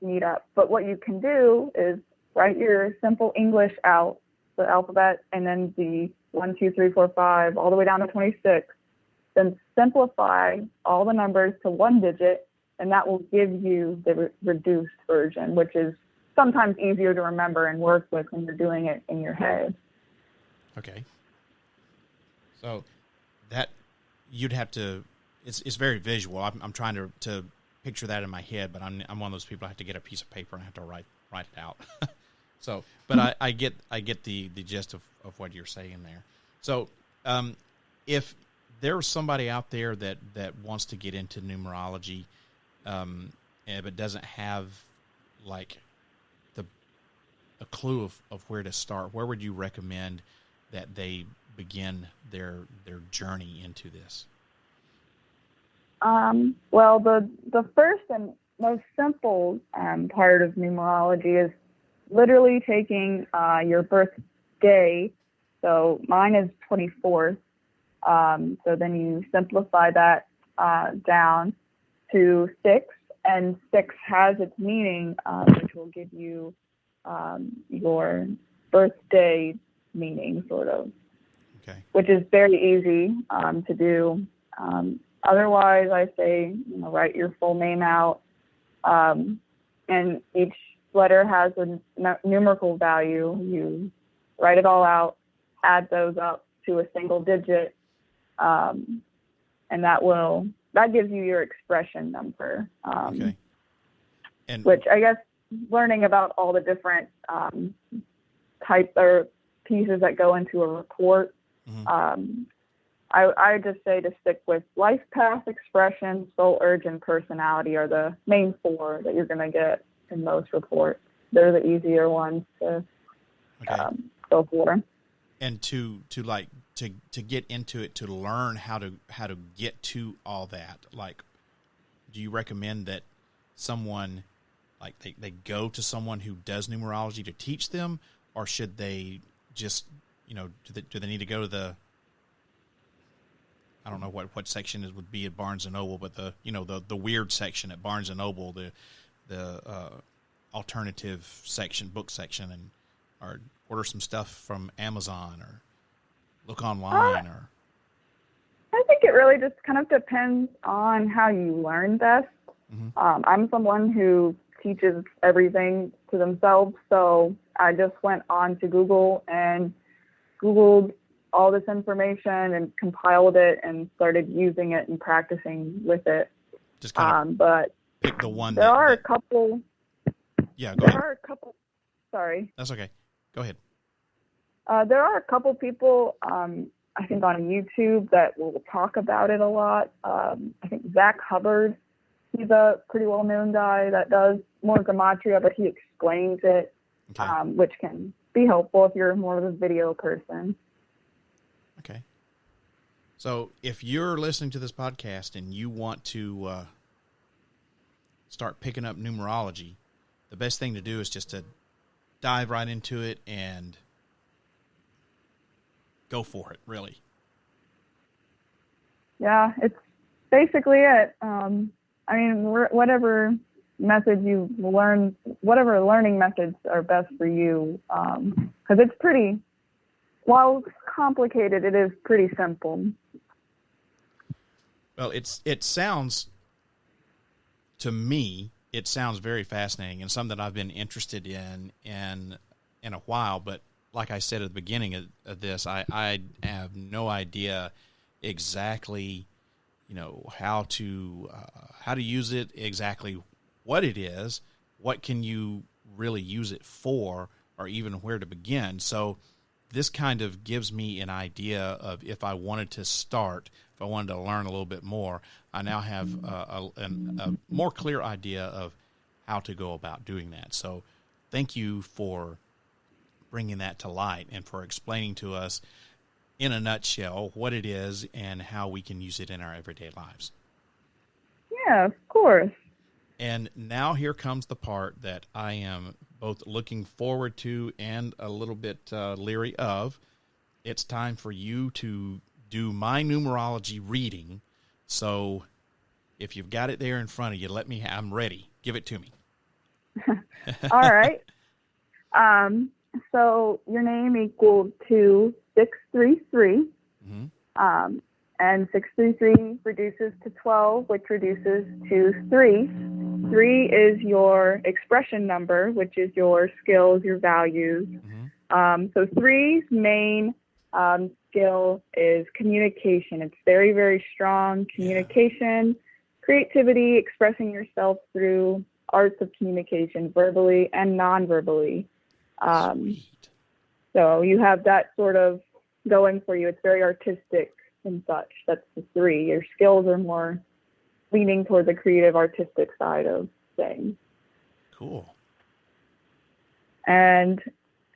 meet up. But what you can do is write your Simple English out, the alphabet, and then the 1, 2, 3, 4, 5, all the way down to 26. Then simplify all the numbers to one digit, and that will give you the reduced version, which is sometimes easier to remember and work with when you're doing it in your head. Okay. So that you'd have to, it's very visual. I'm trying to picture that in my head, but I'm one of those people. I have to get a piece of paper and I have to write it out. So, but I get the gist of what you're saying there. So, if there's somebody out there that wants to get into numerology, but doesn't have like a clue of where to start, where would you recommend that they begin their journey into this? Well, the first and most simple part of numerology is literally taking your birthday. So mine is 24th. So then you simplify that down to 6, and 6 has its meaning, which will give you your birthday meaning, sort of. Okay. Which is very easy to do. Otherwise, I say, write your full name out, and each letter has a numerical value. You write it all out, add those up to a single digit, and that gives you your expression number. Okay. And which I guess learning about all the different types or pieces that go into a report. Mm-hmm. I just say to stick with life path, expression, soul urge, and personality are the main 4 that you're going to get in most reports. They're the easier ones to go for. And to get into it, to learn how to get to all that, like, do you recommend that someone, like, they go to someone who does numerology to teach them, or should they just, do they need to go to the, I don't know what section it would be at Barnes and Noble, but the weird section at Barnes and Noble, the alternative section, book section, or order some stuff from Amazon or look online, or? I think it really just kind of depends on how you learn best. Mm-hmm. I'm someone who teaches everything to themselves, so I just went on to Google and Googled all this information and compiled it and started using it and practicing with it. Just kind of but pick the one. There are a couple. Yeah, go ahead. There are a couple. Sorry. That's okay. Go ahead. There are a couple people, I think, on YouTube that will talk about it a lot. I think Zach Hubbard, he's a pretty well-known guy that does more gematria, but he explains it, Okay. Which can be helpful if you're more of a video person. Okay. So if you're listening to this podcast and you want to start picking up numerology, the best thing to do is just to dive right into it and go for it, really. Yeah, it's basically it. Whatever method you learn, whatever learning methods are best for you, because it's pretty, while complicated, it is pretty simple. Well, it sounds, to me, it sounds very fascinating and something that I've been interested in a while. But like I said at the beginning of this, I have no idea exactly, how to use it, exactly what it is, what can you really use it for, or even where to begin. So this kind of gives me an idea of if I wanted to start, if I wanted to learn a little bit more, I now have a more clear idea of how to go about doing that. So thank you for bringing that to light and for explaining to us in a nutshell what it is and how we can use it in our everyday lives. Yeah, of course. And now here comes the part that I am both looking forward to and a little bit leery of. It's time for you to do my numerology reading. So if you've got it there in front of you, I'm ready. Give it to me. All right. So your name equals to 633. Mm-hmm. And 633 reduces to 12, which reduces to 3. 3 is your expression number, which is your skills, your values. Mm-hmm. So 3's main skill is communication. It's very, very strong. Communication, creativity, expressing yourself through arts of communication, verbally and non-verbally. Sweet. So you have that sort of going for you. It's very artistic and such. That's the 3. Your skills are more leaning toward the creative, artistic side of things. Cool. And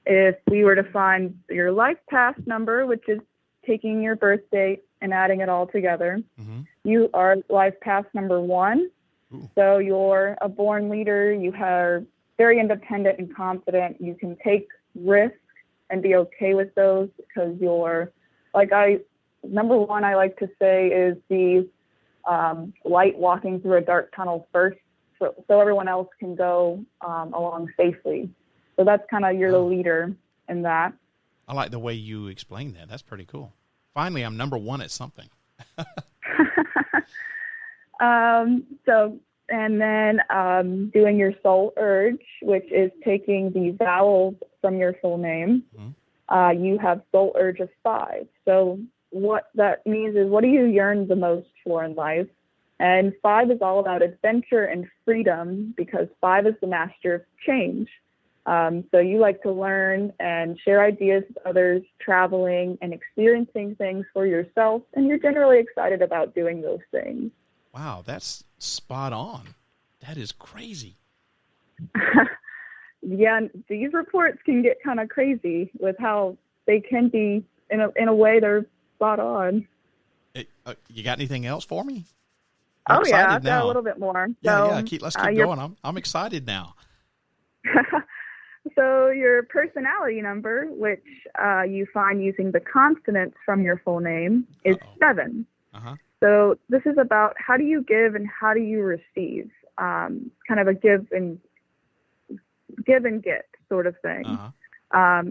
if we were to find your life path number, which is taking your birth date and adding it all together, Mm-hmm. you are life path number 1. Ooh. So you're a born leader. You are very independent and confident. You can take risks and be okay with those because you're, number 1, I like to say, is the light walking through a dark tunnel first so everyone else can go along safely. So that's kind of, you're the leader in that. I like the way you explain that. That's pretty cool. Finally, I'm number one at something. And then doing your soul urge, which is taking the vowels from your full name. Mm-hmm. You have soul urge of 5. So what that means is, what do you yearn the most for in life? And 5 is all about adventure and freedom, because 5 is the master of change. So you like to learn and share ideas with others, traveling and experiencing things for yourself, and you're generally excited about doing those things. Wow, that's spot on. That is crazy. Yeah, these reports can get kind of crazy with how they can be, in a way, they're spot on. You got anything else for me? I've got a little bit more. Yeah. Let's keep going. I'm excited now. So your personality number, which you find using the consonants from your full name, is 7. Uh-huh. So this is about how do you give and how do you receive, kind of a give and get sort of thing. Uh-huh.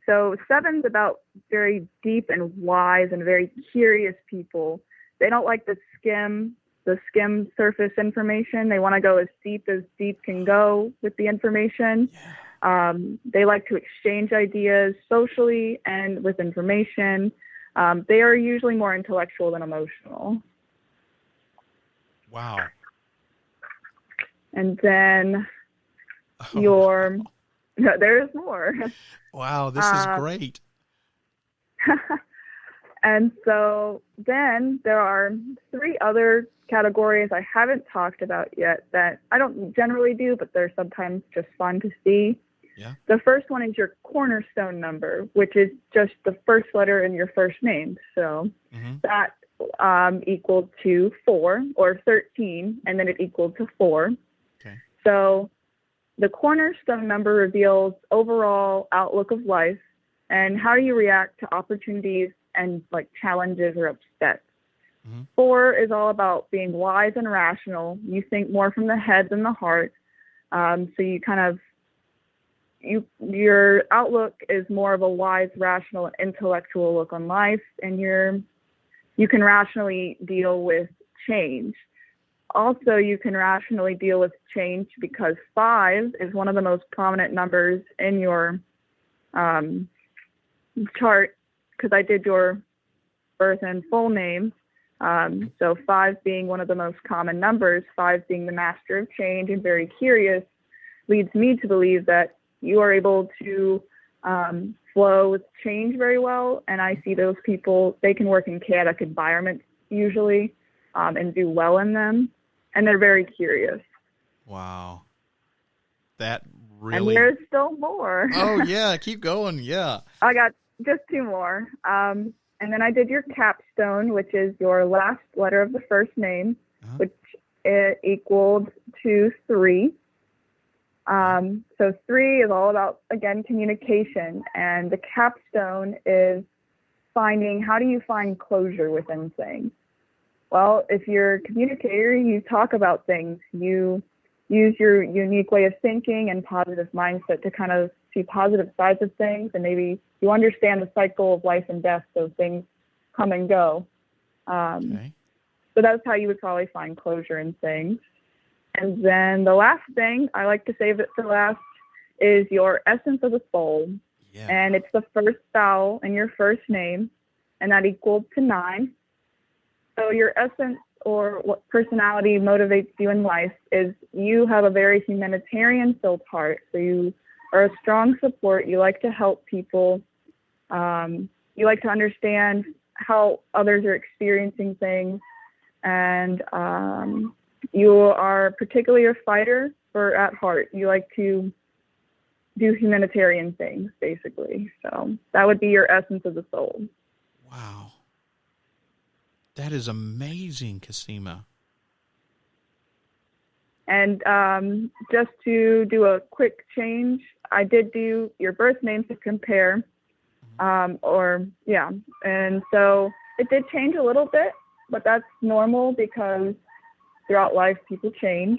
So 7's about very deep and wise and very curious people. They don't like the skim surface information. They want to go as deep can go with the information. Yeah. They like to exchange ideas socially and with information. They are usually more intellectual than emotional. Wow. And then there is more. Wow, this is great. And so then there are 3 other categories I haven't talked about yet that I don't generally do, but they're sometimes just fun to see. Yeah. The first one is your cornerstone number, which is just the first letter in your first name. So that equaled to 4 or 13, and then it equaled to 4. Okay. So the cornerstone number reveals overall outlook of life and how do you react to opportunities and like challenges or upsets. 4 is all about being wise and rational. You think more from the head than the heart. So you kind of, your outlook is more of a wise, rational, intellectual look on life, and you can rationally deal with change. Also, you can rationally deal with change because 5 is one of the most prominent numbers in your chart, because I did your birth and full name. So 5 being one of the most common numbers, 5 being the master of change and very curious, leads me to believe that you are able to flow with change very well. And I see those people, they can work in chaotic environments usually and do well in them. And they're very curious. Wow. That really... And there's still more. Oh, yeah. Keep going. Yeah. I got just 2 more. And then I did your capstone, which is your last letter of the first name, which it equaled to 3. So 3 is all about, again, communication. And the capstone is finding, how do you find closure within things? Well, if you're a communicator, you talk about things. You use your unique way of thinking and positive mindset to kind of see positive sides of things, and maybe you understand the cycle of life and death, so things come and go. Okay. So that's how you would probably find closure in things. And then the last thing, I like to save it for last, is your essence of the soul. Yeah. And it's the first vowel in your first name, and that equals to 9. So your essence, or what personality motivates you in life, is you have a very humanitarian filled heart. So you are a strong support. You like to help people. You like to understand how others are experiencing things. And you are particularly a fighter at heart. You like to do humanitarian things, basically. So that would be your essence of the soul. Wow. That is amazing, Cosima. And just to do a quick change, I did do your birth name to compare, and so it did change a little bit, but that's normal because throughout life people change.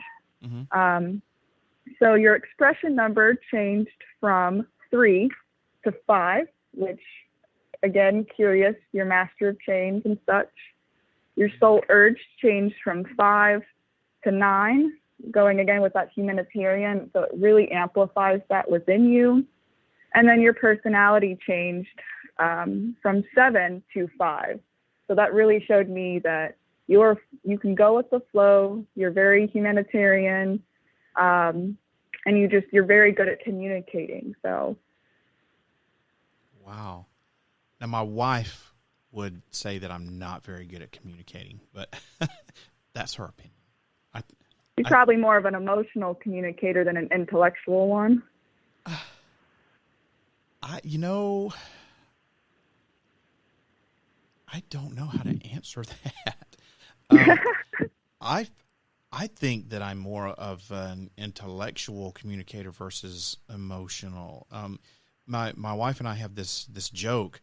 So your expression number changed from 3 to 5, which, again, curious, your master of change and such. Your soul urge changed from 5 to 9, going again with that humanitarian. So it really amplifies that within you. And then your personality changed from 7 to 5. So that really showed me that you can go with the flow. You're very humanitarian, and you're very good at communicating. So. Wow. Now my wife would say that I'm not very good at communicating, but that's her opinion. You're probably more of an emotional communicator than an intellectual one. I don't know how to answer that. I think that I'm more of an intellectual communicator versus emotional. My wife and I have this joke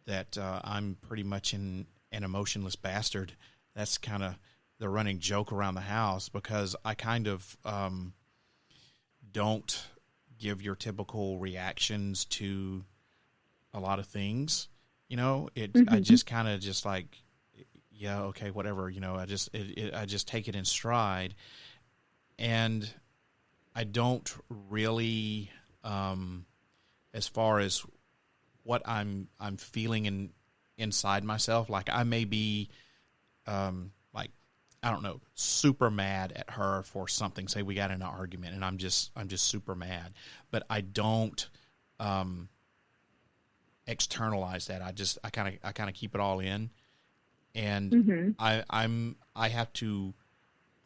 that I'm pretty much an emotionless bastard. That's kind of the running joke around the house, because I kind of don't give your typical reactions to a lot of things. I just kind of just like, yeah, okay, whatever. I just take it in stride, and I don't really, as far as what I'm feeling inside myself. Like I may be, like, I don't know, super mad at her for something. Say we got in an argument, and I'm just super mad, but I don't externalize that. I kind of keep it all in, and I have to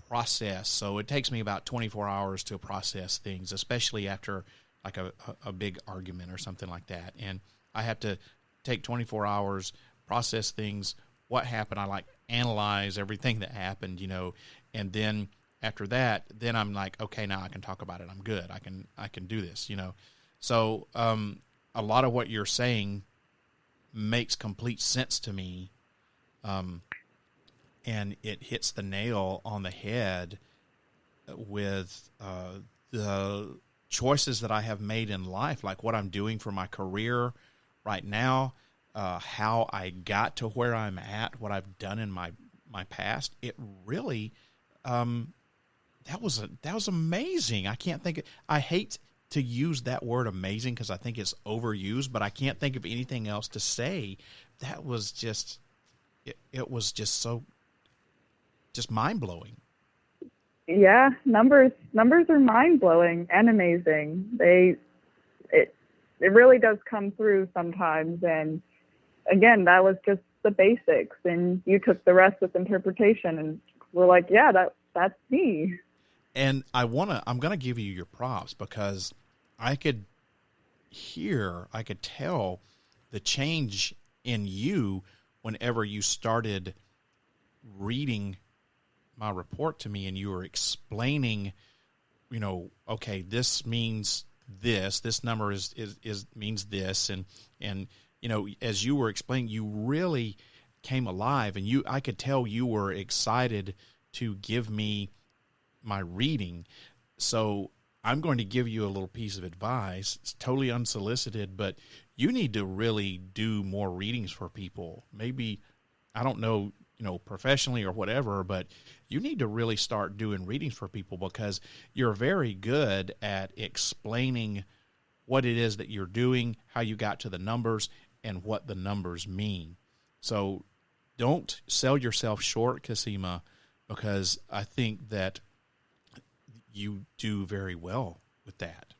process. So it takes me about 24 hours to process things, especially after like a big argument or something like that. And I have to take 24 hours, process things, what happened. I like analyze everything that happened, and then after that, then I'm like, okay, now I can talk about it. I'm good. I can do this, So a lot of what you're saying makes complete sense to me. And it hits the nail on the head with the choices that I have made in life, like what I'm doing for my career right now, how I got to where I'm at, what I've done in my past. It really, that was amazing. I can't think. I hate to use that word amazing because I think it's overused, but I can't think of anything else to say. That was just, it was just mind blowing. Yeah, numbers are mind blowing and amazing. It really does come through sometimes, and again, that was just the basics, and you took the rest with interpretation, and we're like, yeah, that's me. And I'm gonna give you your props, because I could tell the change in you whenever you started reading my report to me, and you were explaining, okay, this means this number is means this, and as you were explaining, you really came alive, and I could tell you were excited to give me my reading. So I'm going to give you a little piece of advice. It's totally unsolicited, but you need to really do more readings for people. Maybe, I don't know, professionally or whatever, but you need to really start doing readings for people, because you're very good at explaining what it is that you're doing, how you got to the numbers, and what the numbers mean. So don't sell yourself short, Cosima, because I think that you do very well with that.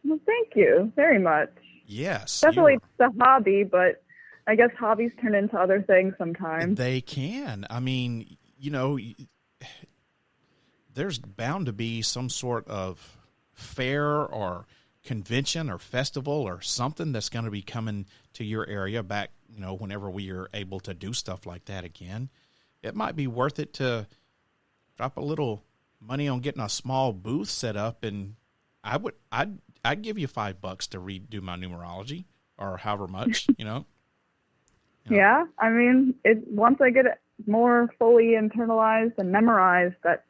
Well, thank you very much. Yes. Definitely it's a hobby, but I guess hobbies turn into other things sometimes. They can. I mean, there's bound to be some sort of fair or convention or festival or something that's going to be coming to your area back, whenever we are able to do stuff like that again. It might be worth it to drop a little money on getting a small booth set up, and I'd give you $5 to redo my numerology, or however much, Yeah, I mean, once I get it more fully internalized and memorized, that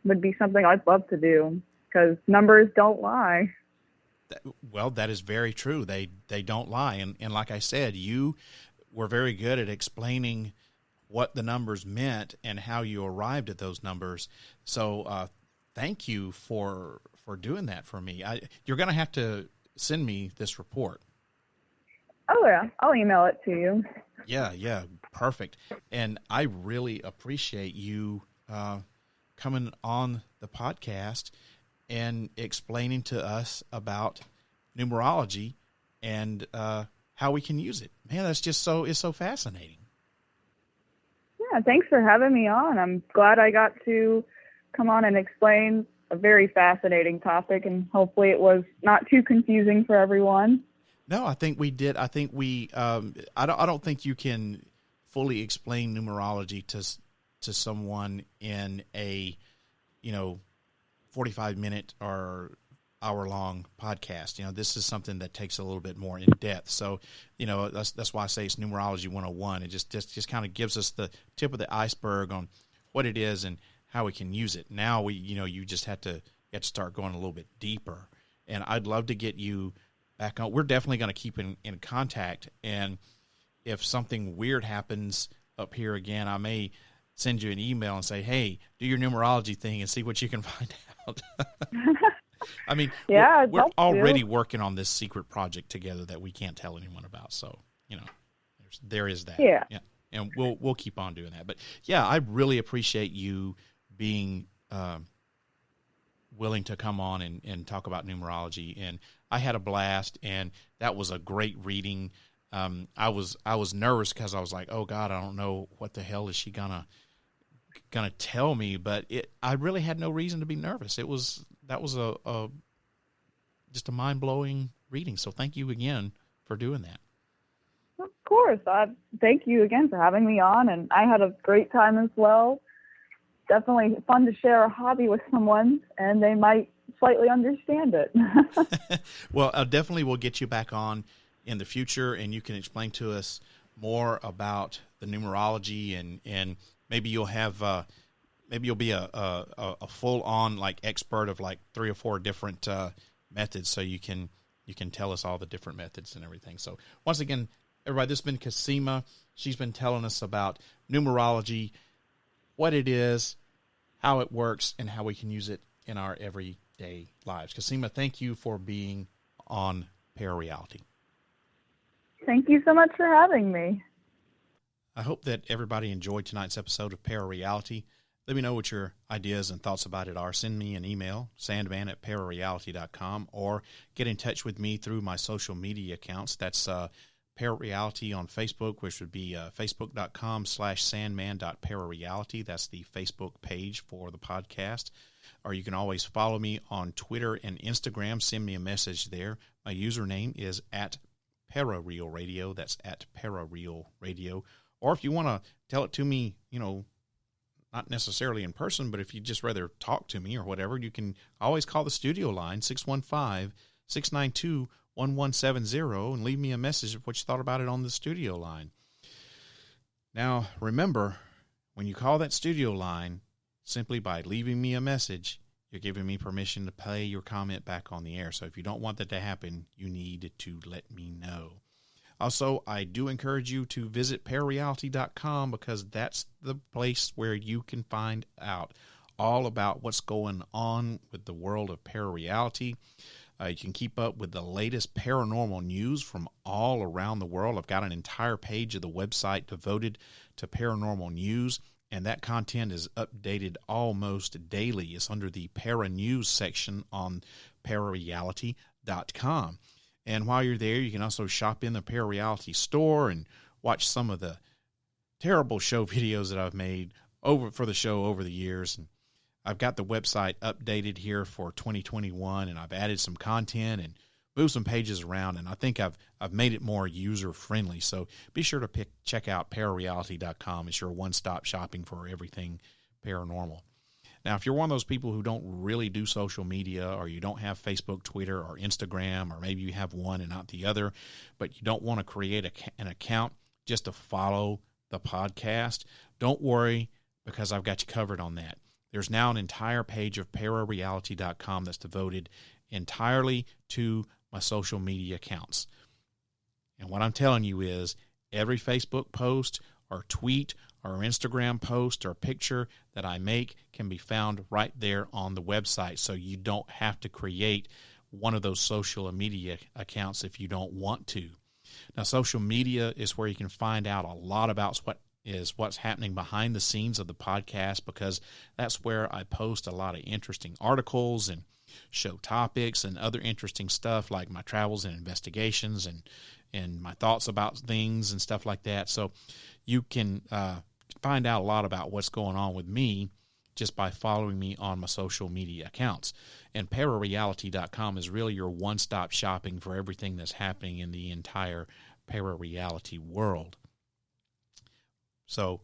would be something I'd love to do because numbers don't lie. Well, that is very true. They don't lie. And like I said, you were very good at explaining what the numbers meant and how you arrived at those numbers. So thank you for doing that for me. You're going to have to send me this report. Oh, yeah. I'll email it to you. Yeah, perfect. And I really appreciate you coming on the podcast and explaining to us about numerology and how we can use it. Man, that's just it's so fascinating. Yeah, thanks for having me on. I'm glad I got to come on and explain a very fascinating topic, and hopefully it was not too confusing for everyone. No, I think we did. I think we. I don't think you can fully explain numerology to someone in a 45-minute or hour-long podcast. This is something that takes a little bit more in depth. So, that's why I say it's Numerology 101. It just kind of gives us the tip of the iceberg on what it is and how we can use it. Now you just have to start going a little bit deeper. And I'd love to get you back on. We're definitely going to keep in contact. And if something weird happens up here again, I may send you an email and say, hey, do your numerology thing and see what you can find out. I mean, yeah, we're already working on this secret project together that we can't tell anyone about. So, there is that. Yeah. And we'll keep on doing that. But yeah, I really appreciate you being willing to come on and talk about numerology. And I had a blast, and that was a great reading. I was nervous because I was like, oh God, I don't know what the hell is she gonna tell me, but I really had no reason to be nervous. That was just a mind-blowing reading. So thank you again for doing that. Of course. Thank you again for having me on, and I had a great time as well. Definitely fun to share a hobby with someone, and they might slightly understand it. Well, definitely we'll get you back on in the future, and you can explain to us more about the numerology, and maybe you'll have maybe you'll be a full-on expert of 3 or 4 different methods, so you can tell us all the different methods and everything. So once again, everybody, this has been Casima. She's been telling us about numerology, what it is, how it works, and how we can use it in our everyday lives. Casima, thank you for being on ParaReality. Thank you so much for having me. I hope that everybody enjoyed tonight's episode of ParaReality. Let me know what your ideas and thoughts about it are. Send me an email, sandman@parareality.com, or get in touch with me through my social media accounts. That's ParaReality on Facebook, which would be facebook.com/sandman.parareality. That's the Facebook page for the podcast. Or you can always follow me on Twitter and Instagram. Send me a message there. My username is @ParaRealRadio. That's @ParaRealRadio. Or if you want to tell it to me, not necessarily in person, but if you'd just rather talk to me or whatever, you can always call the studio line, 615-692-1170, and leave me a message of what you thought about it on the studio line. Now, remember, when you call that studio line, simply by leaving me a message, you're giving me permission to play your comment back on the air. So if you don't want that to happen, you need to let me know. Also, I do encourage you to visit ParaReality.com, because that's the place where you can find out all about what's going on with the world of ParaReality. You can keep up with the latest paranormal news from all around the world. I've got an entire page of the website devoted to paranormal news, and that content is updated almost daily. It's under the Para News section on ParaReality.com. And while you're there, you can also shop in the ParaReality store and watch some of the terrible show videos that I've made for the show over the years. And I've got the website updated here for 2021, and I've added some content and moved some pages around, and I think I've made it more user-friendly. So be sure to check out ParaReality.com. It's your one-stop shopping for everything paranormal. Now, if you're one of those people who don't really do social media, or you don't have Facebook, Twitter, or Instagram, or maybe you have one and not the other, but you don't want to create an account just to follow the podcast, don't worry, because I've got you covered on that. There's now an entire page of ParaReality.com that's devoted entirely to my social media accounts. And what I'm telling you is every Facebook post or tweet or Instagram post or picture that I make can be found right there on the website. So you don't have to create one of those social media accounts if you don't want to. Now, social media is where you can find out a lot about what's happening behind the scenes of the podcast, because that's where I post a lot of interesting articles and show topics and other interesting stuff like my travels and investigations and my thoughts about things and stuff like that. So you can find out a lot about what's going on with me just by following me on my social media accounts. And ParaReality.com is really your one-stop shopping for everything that's happening in the entire ParaReality world. So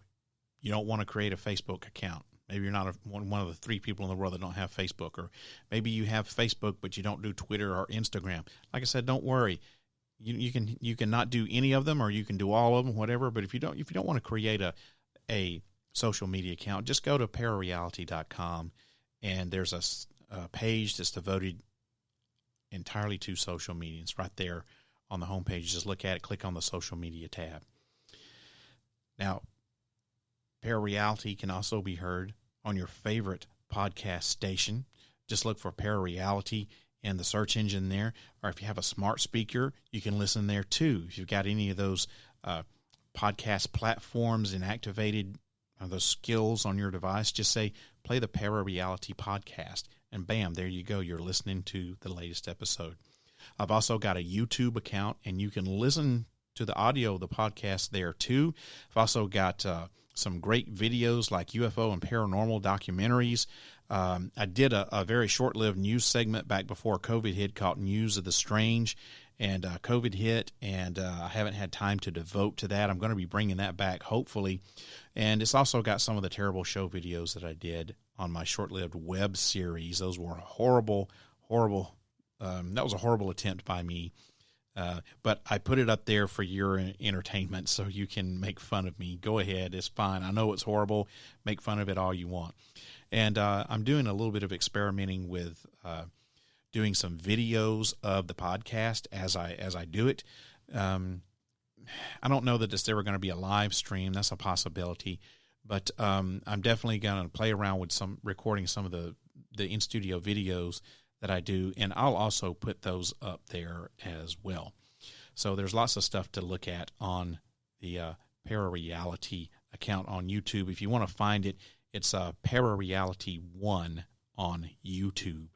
you don't want to create a Facebook account. Maybe you're not one of the 3 people in the world that don't have Facebook, or maybe you have Facebook but you don't do Twitter or Instagram. Like I said, don't worry. You can not do any of them, or you can do all of them, whatever. But if you don't want to create a social media account, just go to ParaReality.com, and there's a page that's devoted entirely to social media. It's right there on the homepage. Just look at it, click on the social media tab. Now, ParaReality can also be heard on your favorite podcast station. Just look for ParaReality in the search engine there. Or if you have a smart speaker, you can listen there too. If you've got any of those podcast platforms and activated those skills on your device, just say, play the ParaReality podcast, and bam, there you go. You're listening to the latest episode. I've also got a YouTube account, and you can listen to the audio of the podcast there too. I've also got some great videos like UFO and paranormal documentaries. I did a very short-lived news segment back before COVID hit called News of the Strange, and COVID hit, and I haven't had time to devote to that. I'm going to be bringing that back, hopefully. And it's also got some of the terrible show videos that I did on my short-lived web series. Those were horrible. That was a horrible attempt by me. But I put it up there for your entertainment, so you can make fun of me. Go ahead. It's fine. I know it's horrible. Make fun of it all you want. And I'm doing a little bit of experimenting with doing some videos of the podcast as I do it. I don't know that it's ever going to be a live stream. That's a possibility. But I'm definitely going to play around with recording some of the in-studio videos that I do, and I'll also put those up there as well. So there's lots of stuff to look at on the ParaReality account on YouTube. If you want to find it, it's ParaReality 1 on YouTube.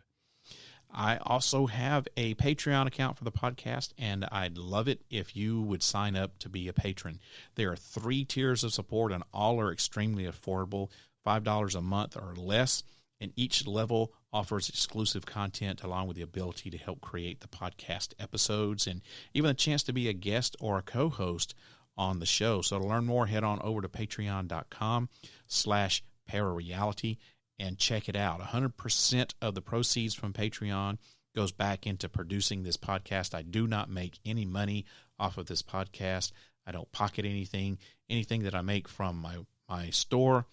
I also have a Patreon account for the podcast, and I'd love it if you would sign up to be a patron. There are 3 tiers of support, and all are extremely affordable, $5 a month or less, and each level offers exclusive content along with the ability to help create the podcast episodes and even a chance to be a guest or a co-host on the show. So to learn more, head on over to patreon.com/ParaReality and check it out. 100% of the proceeds from Patreon goes back into producing this podcast. I do not make any money off of this podcast. I don't pocket anything. Anything that I make from my store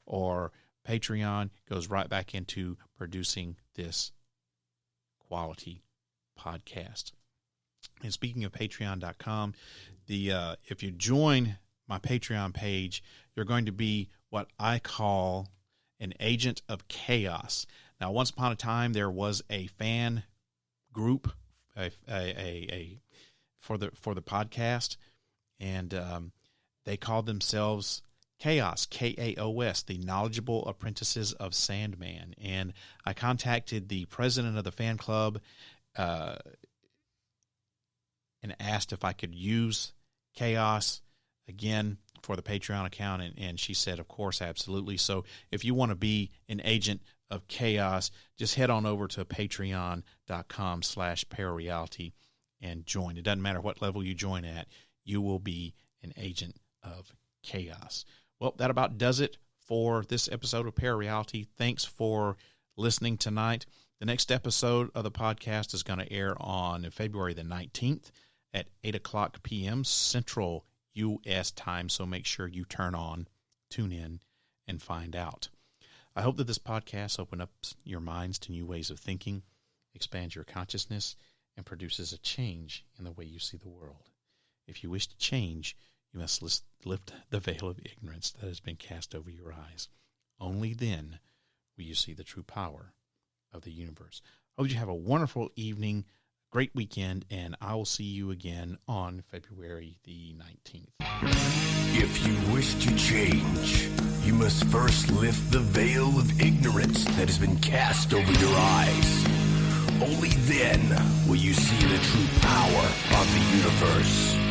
or Patreon goes right back into producing this quality podcast. And speaking of Patreon.com, if you join my Patreon page, you're going to be what I call an agent of chaos. Now, once upon a time, there was a fan group for the podcast, and they called themselves Chaos, K-A-O-S, the Knowledgeable Apprentices of Sandman. And I contacted the president of the fan club and asked if I could use Chaos again for the Patreon account, and she said, of course, absolutely. So if you want to be an agent of chaos, just head on over to patreon.com/ParaReality and join. It doesn't matter what level you join at, you will be an agent of chaos. Well, that about does it for this episode of ParaReality. Thanks for listening tonight. The next episode of the podcast is going to air on February the 19th at 8 o'clock p.m. Central U.S. time, so make sure you tune in, and find out. I hope that this podcast opens up your minds to new ways of thinking, expands your consciousness, and produces a change in the way you see the world. If you wish to change, you must lift the veil of ignorance that has been cast over your eyes. Only then will you see the true power of the universe. I hope you have a wonderful evening, great weekend, and I will see you again on February the 19th. If you wish to change, you must first lift the veil of ignorance that has been cast over your eyes. Only then will you see the true power of the universe.